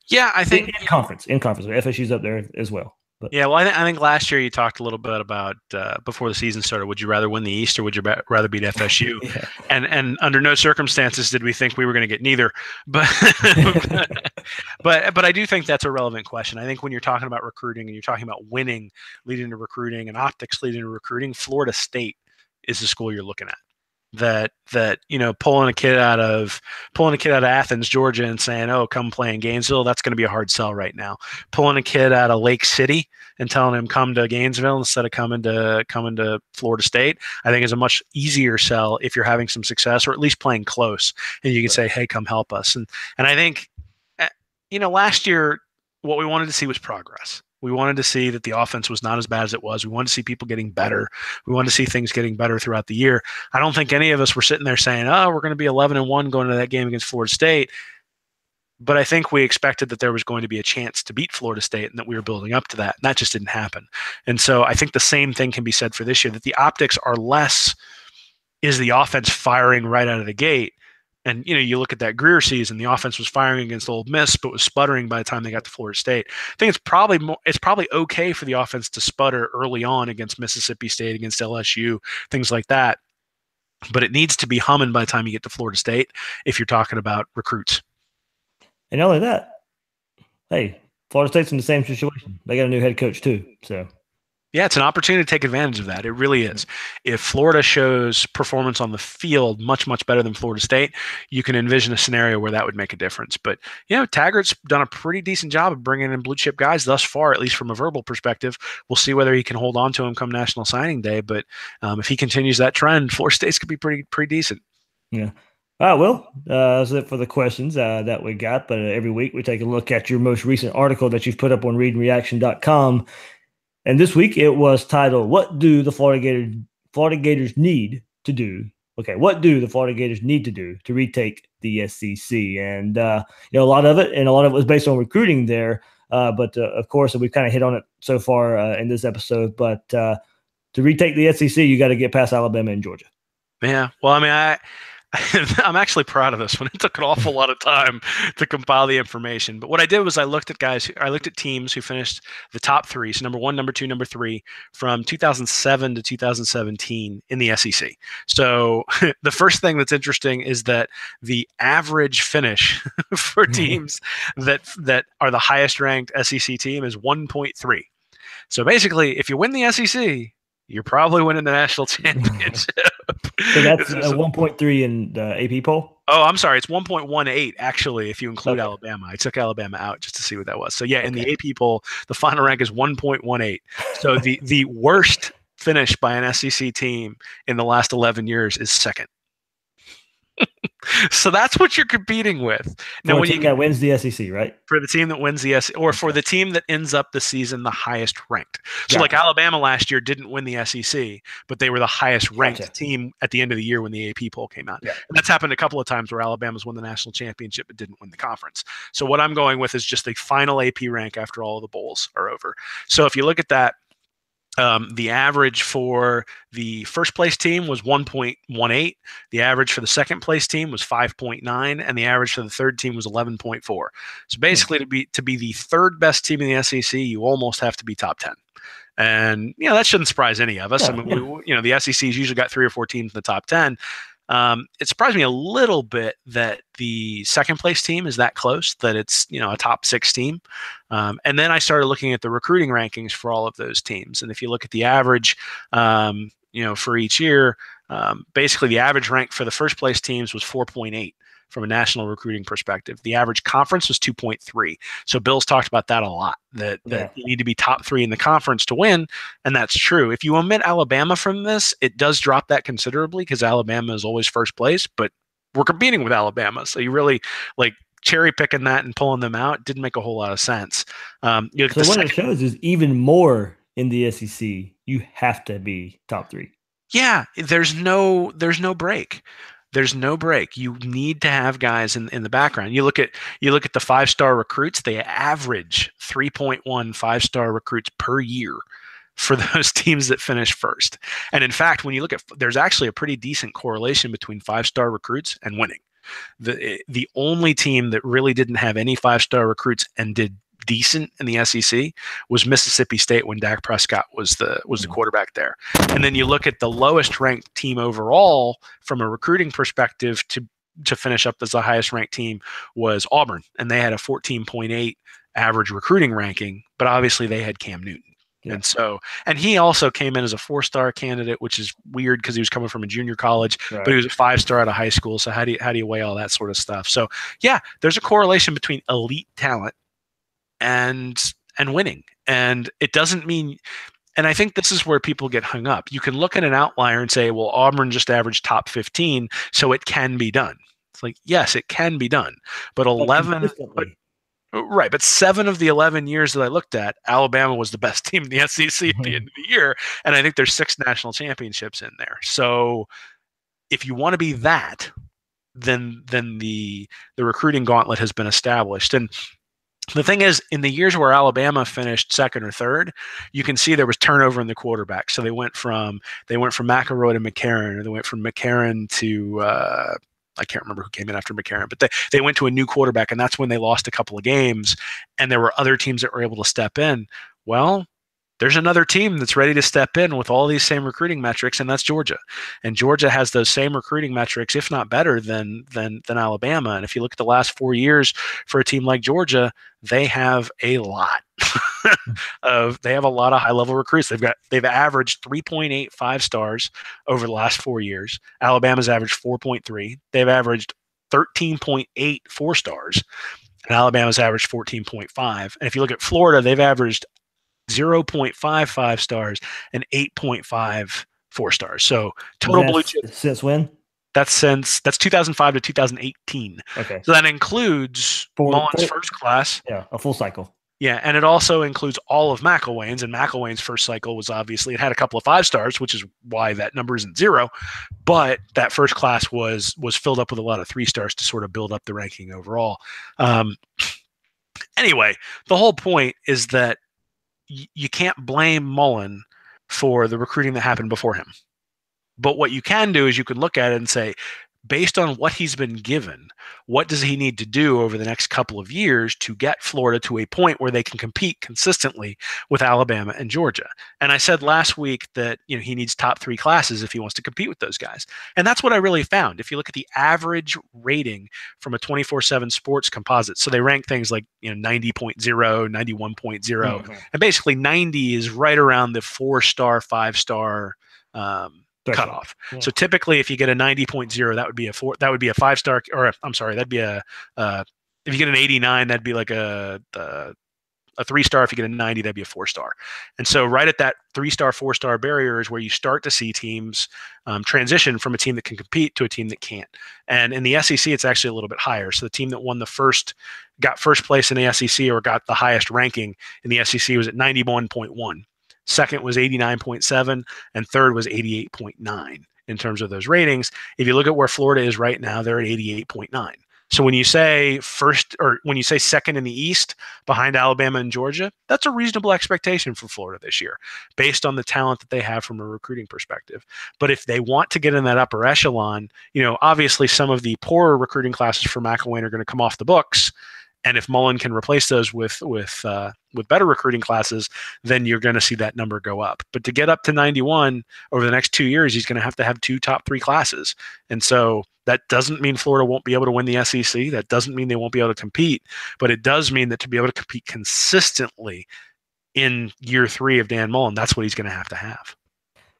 Yeah, I think in conference, FSU's up there as well. But. Yeah, well, I think last year you talked a little bit about before the season started. Would you rather win the East or would you rather beat FSU? Yeah. And under no circumstances did we think we were going to get neither. But but I do think that's a relevant question. I think when you're talking about recruiting and you're talking about winning leading to recruiting and optics leading to recruiting, Florida State is the school you're looking at. That pulling a kid out of Athens, Georgia, and saying, "Oh, come play in Gainesville," that's going to be a hard sell right now. Pulling a kid out of Lake City and telling him come to Gainesville instead of coming to Florida State, I think is a much easier sell if you're having some success or at least playing close, and you can say, "Hey, come help us." And I think last year what we wanted to see was progress. We wanted to see that the offense was not as bad as it was. We wanted to see people getting better. We wanted to see things getting better throughout the year. I don't think any of us were sitting there saying, "Oh, we're going to be 11-1 going into that game against Florida State." But I think we expected that there was going to be a chance to beat Florida State and that we were building up to that. And that just didn't happen. And so I think the same thing can be said for this year, that the optics are less, is the offense firing right out of the gate? And, you look at that Greer season, the offense was firing against Ole Miss, but was sputtering by the time they got to Florida State. I think it's probably okay for the offense to sputter early on against Mississippi State, against LSU, things like that. But it needs to be humming by the time you get to Florida State if you're talking about recruits. And not only that, hey, Florida State's in the same situation. They got a new head coach too. So yeah, it's an opportunity to take advantage of that. It really is. If Florida shows performance on the field much, much better than Florida State, you can envision a scenario where that would make a difference. But, Taggart's done a pretty decent job of bringing in blue chip guys thus far, at least from a verbal perspective. We'll see whether he can hold on to him come National Signing Day. But if he continues that trend, Florida State's could be pretty decent. Yeah. All right, well, that's it for the questions that we got. But every week we take a look at your most recent article that you've put up on readandreaction.com. And this week it was titled, "What do the Florida Gators need to do?" Okay, what do the Florida Gators need to do to retake the SEC? And a lot of it was based on recruiting there. But of course, we've kind of hit on it so far in this episode. But to retake the SEC, you got to get past Alabama and Georgia. Yeah, well, I mean, I'm actually proud of this one. It took an awful lot of time to compile the information. But what I did was I looked at teams who finished the top three. So number 1, number 2, number 3 from 2007 to 2017 in the SEC. So the first thing that's interesting is that the average finish for teams that are the highest ranked SEC team is 1.3. So basically, if you win the SEC, you're probably winning the national championship. So that's 1.3 in the AP poll? Oh, I'm sorry. It's 1.18, actually, if you include Alabama. I took Alabama out just to see what that was. So, yeah, in the AP poll, the final rank is 1.18. So the worst finish by an SEC team in the last 11 years is second. So that's what you're competing with. Now, when that wins the SEC, right? For the team that wins the SEC, or for the team that ends up the season the highest ranked. So, like Alabama last year didn't win the SEC, but they were the highest ranked team at the end of the year when the AP poll came out. Yeah. And that's happened a couple of times where Alabama's won the national championship but didn't win the conference. So what I'm going with is just the final AP rank after all of the bowls are over. So if you look at that, the average for the first place team was 1.18. The average for the second place team was 5.9, and the average for the third team was 11.4. So basically, to be the third best team in the SEC, you almost have to be top 10. And that shouldn't surprise any of us. The SEC's usually got 3 or 4 teams in the top 10. It surprised me a little bit that the second place team is that close, that it's, a top 6 team. And then I started looking at the recruiting rankings for all of those teams. And if you look at the average, for each year, basically the average rank for the first place teams was 4.8 from a national recruiting perspective. The average conference was 2.3. So Bill's talked about that a lot, that you need to be top 3 in the conference to win. And that's true. If you omit Alabama from this, it does drop that considerably because Alabama is always first place, but we're competing with Alabama. So you really cherry picking that and pulling them out didn't make a whole lot of sense. So what it shows is even more in the SEC, you have to be top 3. Yeah, there's no break. There's no break. You need to have guys in the background. You look at the 5-star recruits, they average 3.1 5-star recruits per year for those teams that finish first. And in fact, when you look at, there's actually a pretty decent correlation between 5-star recruits and winning. The only team that really didn't have any 5-star recruits and did decent in the SEC was Mississippi State when Dak Prescott was the quarterback there. And then you look at the lowest ranked team overall from a recruiting perspective to finish up as the highest ranked team was Auburn, and they had a 14.8 average recruiting ranking, but obviously they had Cam Newton. Yeah. And he also came in as a 4-star candidate, which is weird because he was coming from a junior college, right, but he was a 5-star out of high school. So how do you weigh all that sort of stuff? So yeah, there's a correlation between elite talent and winning. And it doesn't mean, and I think this is where people get hung up. You can look at an outlier and say, well, Auburn just averaged top 15, so it can be done. It's like, yes, it can be done. But 7 of the 11 years that I looked at, Alabama was the best team in the SEC at the end of the year. And I think there's 6 national championships in there. So if you want to be that, then the recruiting gauntlet has been established. And the thing is, in the years where Alabama finished second or third, you can see there was turnover in the quarterback. So they went from McElroy to McCarron, or they went from McCarron to I can't remember who came in after McCarron, but they went to a new quarterback, and that's when they lost a couple of games, and there were other teams that were able to step in. Well, there's another team that's ready to step in with all these same recruiting metrics, and that's Georgia. And Georgia has those same recruiting metrics, if not better than Alabama. And if you look at the last 4 years for a team like Georgia, they have a lot of high level recruits. They've averaged 3.85 stars over the last 4 years. Alabama's averaged 4.3. They've averaged 13.8 4-stars, and Alabama's averaged 14.5. And if you look at Florida, they've averaged 0.55 stars and 8.5 4-stars. So total blue chip. Since when? That's 2005 to 2018. Okay. So that includes Mullen's first class. Yeah, a full cycle. Yeah, and it also includes all of McElwain's, and McElwain's first cycle was obviously, it had a couple of 5-stars, which is why that number isn't 0. But that first class was filled up with a lot of 3-stars to sort of build up the ranking overall. Anyway, the whole point is that you can't blame Mullen for the recruiting that happened before him. But what you can do is you can look at it and say, based on what he's been given, what does he need to do over the next couple of years to get Florida to a point where they can compete consistently with Alabama and Georgia? And I said last week that he needs top 3 classes if he wants to compete with those guys. And that's what I really found. If you look at the average rating from a 24/7 sports composite, so they rank things like 90.0, 91.0, mm-hmm. and basically 90 is right around the 4-star, 5-star cutoff. Yeah. So typically, if you get a 90.0, that would be a 5-star, or I'm sorry, that'd be if you get an 89, that'd be like a 3-star. If you get a 90, that'd be a 4-star. And so right at that 3-star, 4-star barrier is where you start to see teams transition from a team that can compete to a team that can't. And in the SEC, it's actually a little bit higher. So the team that got first place in the SEC, or got the highest ranking in the SEC, was at 91.1. Second was 89.7, and third was 88.9 in terms of those ratings. If you look at where Florida is right now, they're at 88.9. So when you say second in the East behind Alabama and Georgia, that's a reasonable expectation for Florida this year, based on the talent that they have from a recruiting perspective. But if they want to get in that upper echelon, obviously some of the poorer recruiting classes for McElwain are going to come off the books. And if Mullen can replace those with better recruiting classes, then you're going to see that number go up. But to get up to 91 over the next 2 years, he's going to have 2 top 3 classes. And so that doesn't mean Florida won't be able to win the SEC. That doesn't mean they won't be able to compete. But it does mean that to be able to compete consistently in year 3 of Dan Mullen, that's what he's going to have.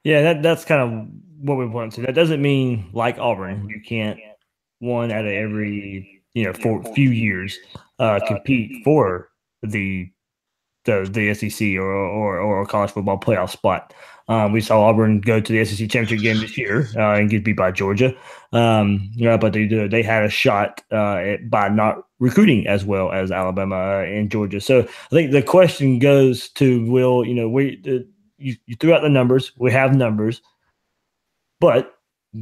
Yeah, that's kind of what we want to. That doesn't mean, like Auburn, you can't one out of every for a few years compete for the SEC or college football playoff spot. We saw Auburn go to the SEC championship game this year and get beat by Georgia. But they had a shot by not recruiting as well as Alabama and Georgia. So I think the question goes to Will. You threw out the numbers. We have numbers, but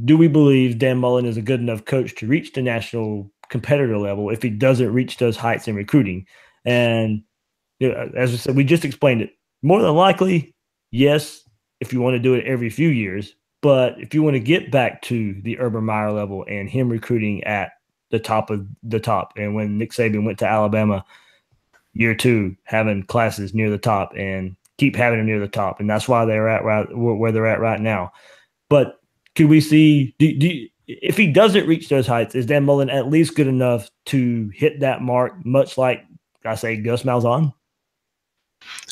do we believe Dan Mullen is a good enough coach to reach the national competitor level if he doesn't reach those heights in recruiting? And as we said, we just explained it. More than likely, yes, if you want to do it every few years. But if you want to get back to the Urban Meyer level and him recruiting at the top of the top, and when Nick Saban went to Alabama, year 2, having classes near the top and keep having them near the top, and that's why they're at where they're at right now. But could we see if he doesn't reach those heights, is Dan Mullen at least good enough to hit that mark, much like, I say, Gus Malzahn?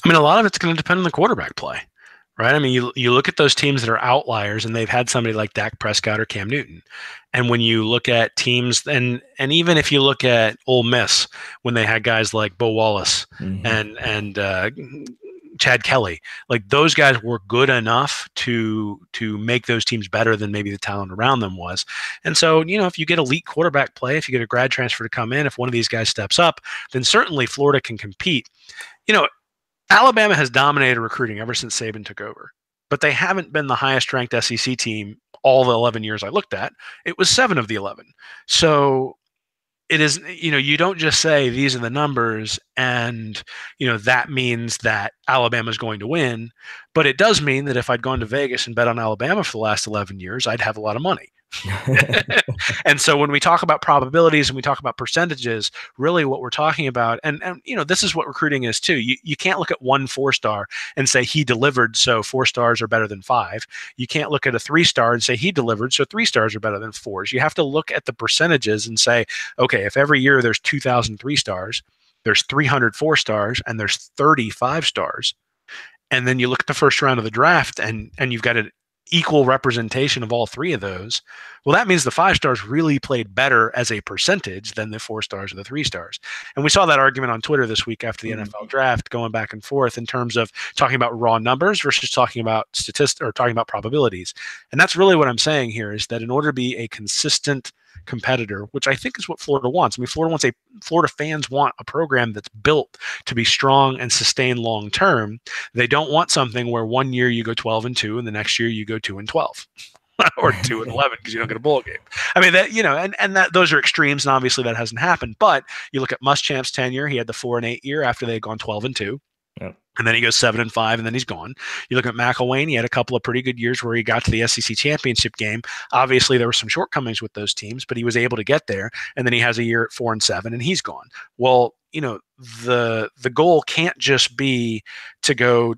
I mean, a lot of it's going to depend on the quarterback play, right? I mean, you look at those teams that are outliers, and they've had somebody like Dak Prescott or Cam Newton. And when you look at teams, and even if you look at Ole Miss, when they had guys like Bo Wallace and Chad Kelly, like those guys were good enough to make those teams better than maybe the talent around them was. And so, if you get elite quarterback play, if you get a grad transfer to come in, if one of these guys steps up, then certainly Florida can compete. Alabama has dominated recruiting ever since Saban took over. but they haven't been the highest ranked SEC team all the 11 years I looked at. It was 7 of the 11. So it is, you don't just say these are the numbers and, that means that Alabama's going to win. But it does mean that if I'd gone to Vegas and bet on Alabama for the last 11 years, I'd have a lot of money. And so when we talk about probabilities and we talk about percentages, really what we're talking about, and this is what recruiting is too. You can't look at one 4-star and say he delivered, so 4 stars are better than 5. You can't look at a 3-star and say he delivered, so 3 stars are better than 4s. You have to look at the percentages and say, okay, if every year there's 2,000 3-stars, there's 300 4-stars, and there's 30 5-stars, and then you look at the first round of the draft and you've got an equal representation of all 3 of those, well, that means the 5-stars really played better as a percentage than the 4-stars or the 3-stars. And we saw that argument on Twitter this week after the NFL draft, going back and forth in terms of talking about raw numbers versus talking about statistics or talking about probabilities. And that's really what I'm saying here, is that in order to be a consistent competitor, which I think is what Florida wants. I mean, Florida fans want a program that's built to be strong and sustain long term. They don't want something where one year you go 12-2 and the next year you go 2-12 or 2-11 because you don't get a bowl game. I mean, that, and that those are extremes, and obviously that hasn't happened. But you look at Muschamp's tenure; he had the 4-8 year after they had gone 12-2. Yep. And then he goes 7-5, and then he's gone. You look at McElwain; he had a couple of pretty good years where he got to the SEC championship game. Obviously, there were some shortcomings with those teams, but he was able to get there. And then he has a year at 4-7, and he's gone. Well, the goal can't just be to go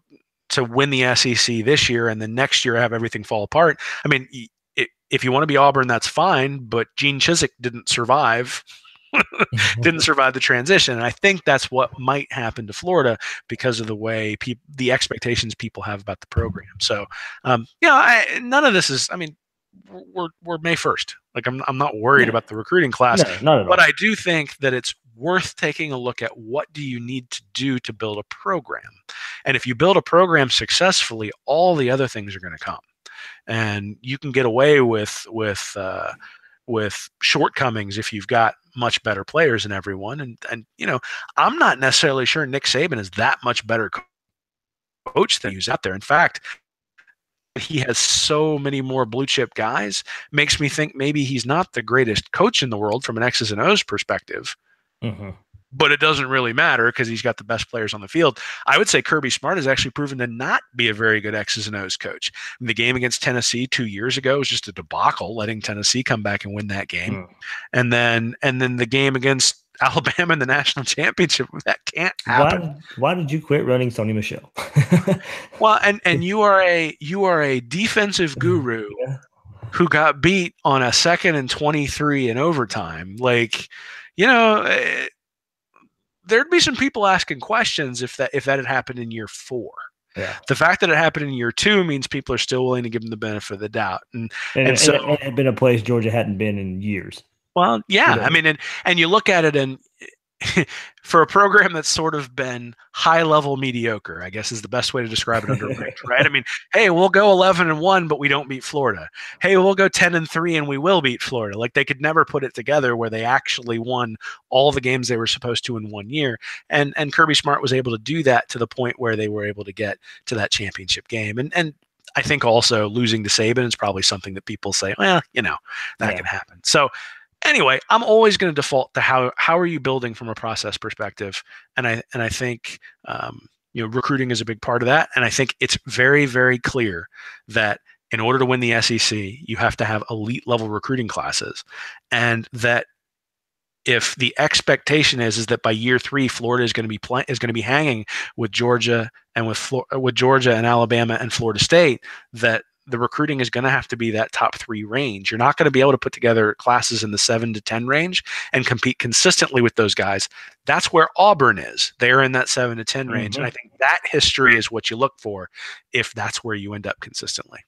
to win the SEC this year and then next year have everything fall apart. I mean, if you want to be Auburn, that's fine, but Gene Chizik didn't survive. Didn't survive the transition. And I think that's what might happen to Florida because of the way the expectations people have about the program. So, none of this is, I mean, we're May 1st. Like I'm not worried about the recruiting class, but I do think that it's worth taking a look at what do you need to do to build a program. And if you build a program successfully, all the other things are going to come. And you can get away with shortcomings if you've got much better players than everyone. And I'm not necessarily sure Nick Saban is that much better coach than he's out there. In fact, he has so many more blue chip guys, makes me think maybe he's not the greatest coach in the world from an X's and O's perspective. Mm-hmm. But it doesn't really matter because he's got the best players on the field. I would say Kirby Smart has actually proven to not be a very good X's and O's coach. The game against Tennessee 2 years ago was just a debacle, letting Tennessee come back and win that game. And then the game against Alabama in the national championship, that can't happen. Why did you quit running Sony Michel? Well, and you are a defensive guru who got beat on a 2nd and 23 in overtime. Like, there'd be some people asking questions if that had happened in year 4. Yeah. The fact that it happened in year 2 means people are still willing to give them the benefit of the doubt. And so it had been a place Georgia hadn't been in years. Well, yeah. I mean, and you look at it, and for a program that's sort of been high-level mediocre, I guess is the best way to describe it under ranked, right? I mean, hey, we'll go 11-1, but we don't beat Florida. Hey, we'll go 10-3, and we will beat Florida. Like, they could never put it together where they actually won all the games they were supposed to in 1 year. And Kirby Smart was able to do that to the point where they were able to get to that championship game. And I think also losing to Saban is probably something that people say, well, that can happen. So anyway, I'm always going to default to how are you building from a process perspective, and I think recruiting is a big part of that. And I think it's very, very clear that in order to win the SEC, you have to have elite level recruiting classes, and that if the expectation is that by year 3, Florida is going to be hanging with Georgia and with Georgia and Alabama and Florida State, that the recruiting is going to have to be that top 3 range. You're not going to be able to put together classes in the 7-10 range and compete consistently with those guys. That's where Auburn is. They're in that 7-10 range. And I think that history is what you look for if that's where you end up consistently.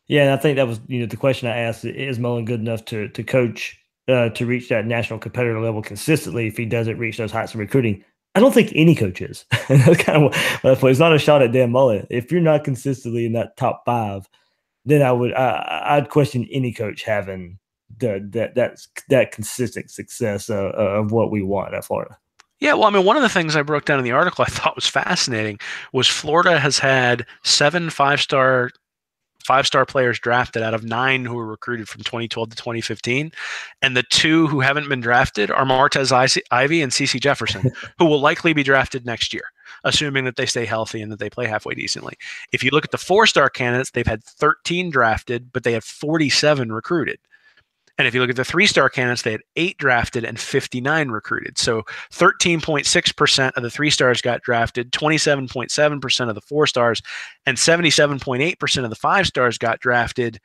Yeah, and I think that was the question I asked. Is Mullen good enough to coach to reach that national competitor level consistently if he doesn't reach those heights of recruiting? I don't think any coach is. That's kind of what it's not a shot at Dan Mullen. If you're not consistently in that top 5, then I'd question any coach having that consistent success of what we want at Florida. Yeah, well, I mean, one of the things I broke down in the article I thought was fascinating was Florida has had 7 5-star five-star players drafted out of 9 who were recruited from 2012 to 2015. And the 2 who haven't been drafted are Martez Ivy and CeCe Jefferson, who will likely be drafted next year, assuming that they stay healthy and that they play halfway decently. If you look at the 4-star candidates, they've had 13 drafted, but they have 47 recruited. And if you look at the 3-star candidates, they had 8 drafted and 59 recruited. So 13.6% of the 3-stars got drafted, 27.7% of the 4-stars, and 77.8% of the 5-stars got drafted.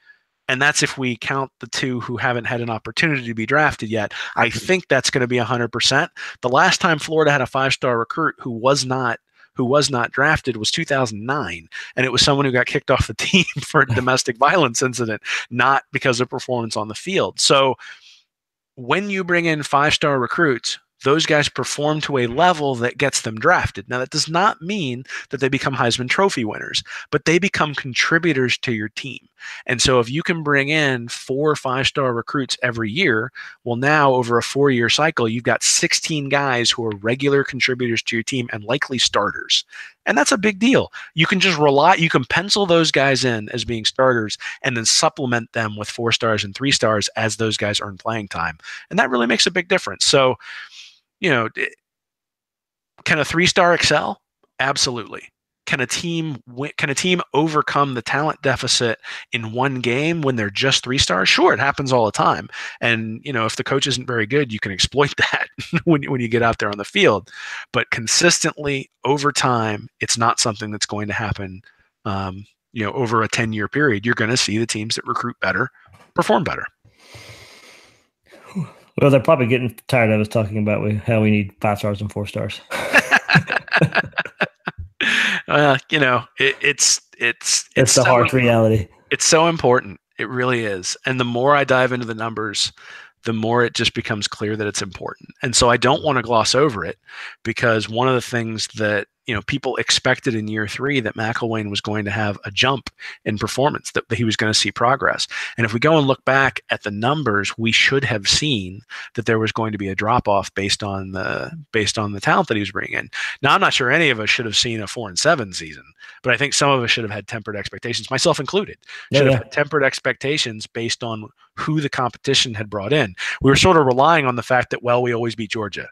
And that's if we count the 2 who haven't had an opportunity to be drafted yet. I think that's going to be 100%. The last time Florida had a 5-star recruit who was not drafted was 2009, and it was someone who got kicked off the team for a domestic violence incident, not because of performance on the field. So when you bring in 5-star recruits, those guys perform to a level that gets them drafted. Now, that does not mean that they become Heisman Trophy winners, but they become contributors to your team. And so if you can bring in 4 5-star recruits every year, well, now over a 4-year cycle, you've got 16 guys who are regular contributors to your team and likely starters. And that's a big deal. You can just you can pencil those guys in as being starters and then supplement them with 4-stars and 3-stars as those guys earn playing time. And that really makes a big difference. So, can a 3-star excel? Absolutely. Can a team overcome the talent deficit in one game when they're just 3-stars? Sure, it happens all the time. And if the coach isn't very good, you can exploit that when you get out there on the field. But consistently over time, it's not something that's going to happen. Over a 10-year period, you're going to see the teams that recruit better perform better. Well, they're probably getting tired of us talking about how we need 5-stars and 4-stars. It's the harsh reality. It's so important. It really is. And the more I dive into the numbers, the more it just becomes clear that it's important. And so I don't want to gloss over it, because one of the things that people expected in year 3 that McElwain was going to have a jump in performance, that he was going to see progress. And if we go and look back at the numbers, we should have seen that there was going to be a drop off based on the talent that he was bringing in. Now, I'm not sure any of us should have seen a 4-7 season, but I think some of us should have had tempered expectations, myself included. Should have had tempered expectations based on who the competition had brought in. We were sort of relying on the fact that, we always beat Georgia.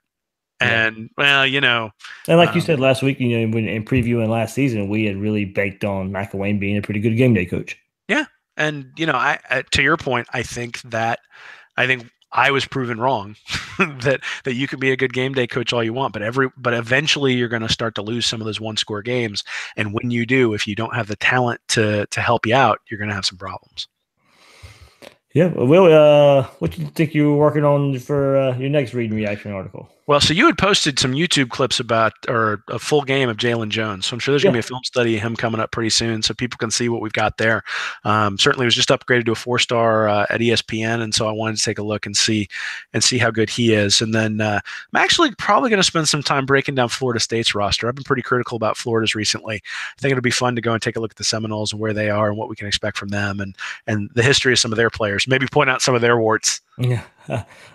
And and like you said last week, when in previewing last season, we had really baked on McElwain being a pretty good game day coach. Yeah, and I to your point, I think I was proven wrong that you can be a good game day coach all you want, but eventually you're going to start to lose some of those 1-score games, and when you do, if you don't have the talent to help you out, you're going to have some problems. Yeah, Will, what do you think you were working on for your next read and reaction article? Well, so you had posted some YouTube clips or a full game of Jalen Jones. So I'm sure there's going to be a film study of him coming up pretty soon, so people can see what we've got there. Certainly was just upgraded to a 4-star at ESPN, and so I wanted to take a look and see how good he is. And then I'm actually probably going to spend some time breaking down Florida State's roster. I've been pretty critical about Florida's recently. I think it'll be fun to go and take a look at the Seminoles and where they are and what we can expect from them, and the history of some of their players. Maybe point out some of their warts. Yeah.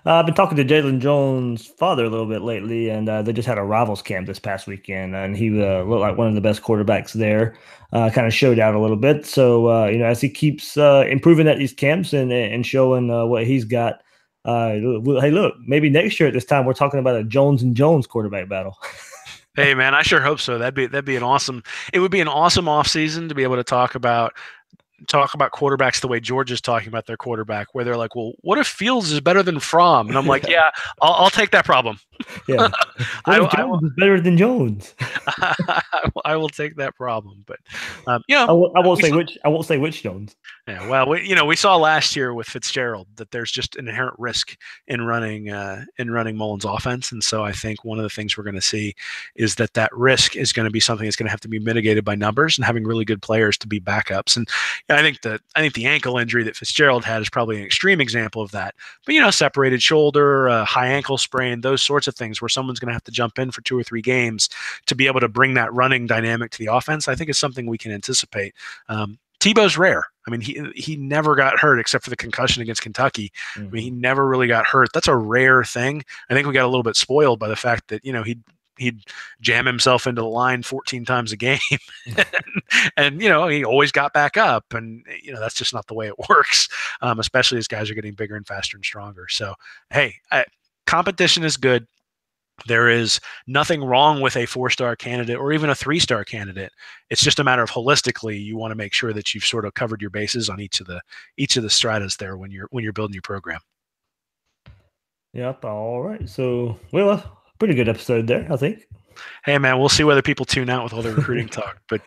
I've been talking to Jalen Jones' father a little bit lately, and they just had a Rivals camp this past weekend, and he looked like one of the best quarterbacks there, kind of showed out a little bit. So, as he keeps improving at these camps and showing what he's got, hey, look, maybe next year at this time we're talking about a Jones and Jones quarterback battle. Hey, man, I sure hope so. That'd be an awesome – it would be an awesome offseason to be able to talk about quarterbacks the way Georgia's talking about their quarterback, where they're like, well, what if Fields is better than Fromm? And I'm like, yeah, I'll take that problem. Yeah. Jones is better than Jones. I will take that problem, but I won't say which Jones. Yeah, well, we saw last year with Fitzgerald that there's just an inherent risk in running Mullen's offense, and so I think one of the things we're going to see is that risk is going to be something that's going to have to be mitigated by numbers and having really good players to be backups. And I think the ankle injury that Fitzgerald had is probably an extreme example of that. But separated shoulder, high ankle sprain, those sorts of things where someone's going to have to jump in for 2 or 3 games to be able to bring that running dynamic to the offense, I think is something we can anticipate. Tebow's rare. I mean, he never got hurt except for the concussion against Kentucky. Mm-hmm. I mean, he never really got hurt. That's a rare thing. I think we got a little bit spoiled by the fact that, he he'd jam himself into the line 14 times a game, and he always got back up, and that's just not the way it works, especially as guys are getting bigger and faster and stronger. So hey, competition is good. There is nothing wrong with a 4-star candidate or even a 3-star candidate. It's just a matter of holistically, you want to make sure that you've sort of covered your bases on each of the stratas there when you're building your program. Yep. All right. So, well, a pretty good episode there, I think. Hey man, we'll see whether people tune out with all the recruiting talk, but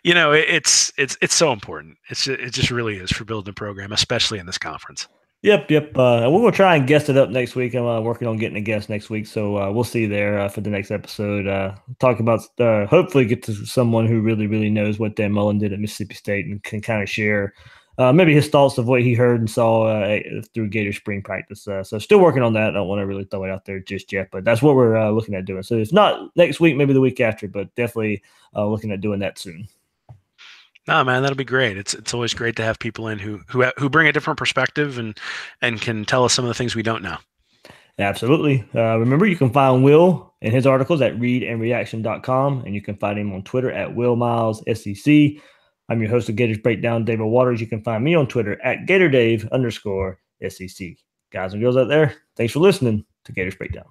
it's so important. It just really is for building a program, especially in this conference. Yep. We're going to try and guest it up next week. I'm working on getting a guest next week, so we'll see there for the next episode. Talk about hopefully get to someone who really, really knows what Dan Mullen did at Mississippi State and can kind of share maybe his thoughts of what he heard and saw through Gator spring practice. So still working on that. I don't want to really throw it out there just yet, but that's what we're looking at doing. So it's not next week, maybe the week after, but definitely looking at doing that soon. No, man, that'll be great. It's always great to have people in who bring a different perspective and can tell us some of the things we don't know. Absolutely. Remember, you can find Will and his articles at readandreaction.com, and you can find him on Twitter at WillMilesSEC. I'm your host of Gators Breakdown, David Waters. You can find me on Twitter at GatorDave_SEC. Guys and girls out there, thanks for listening to Gators Breakdown.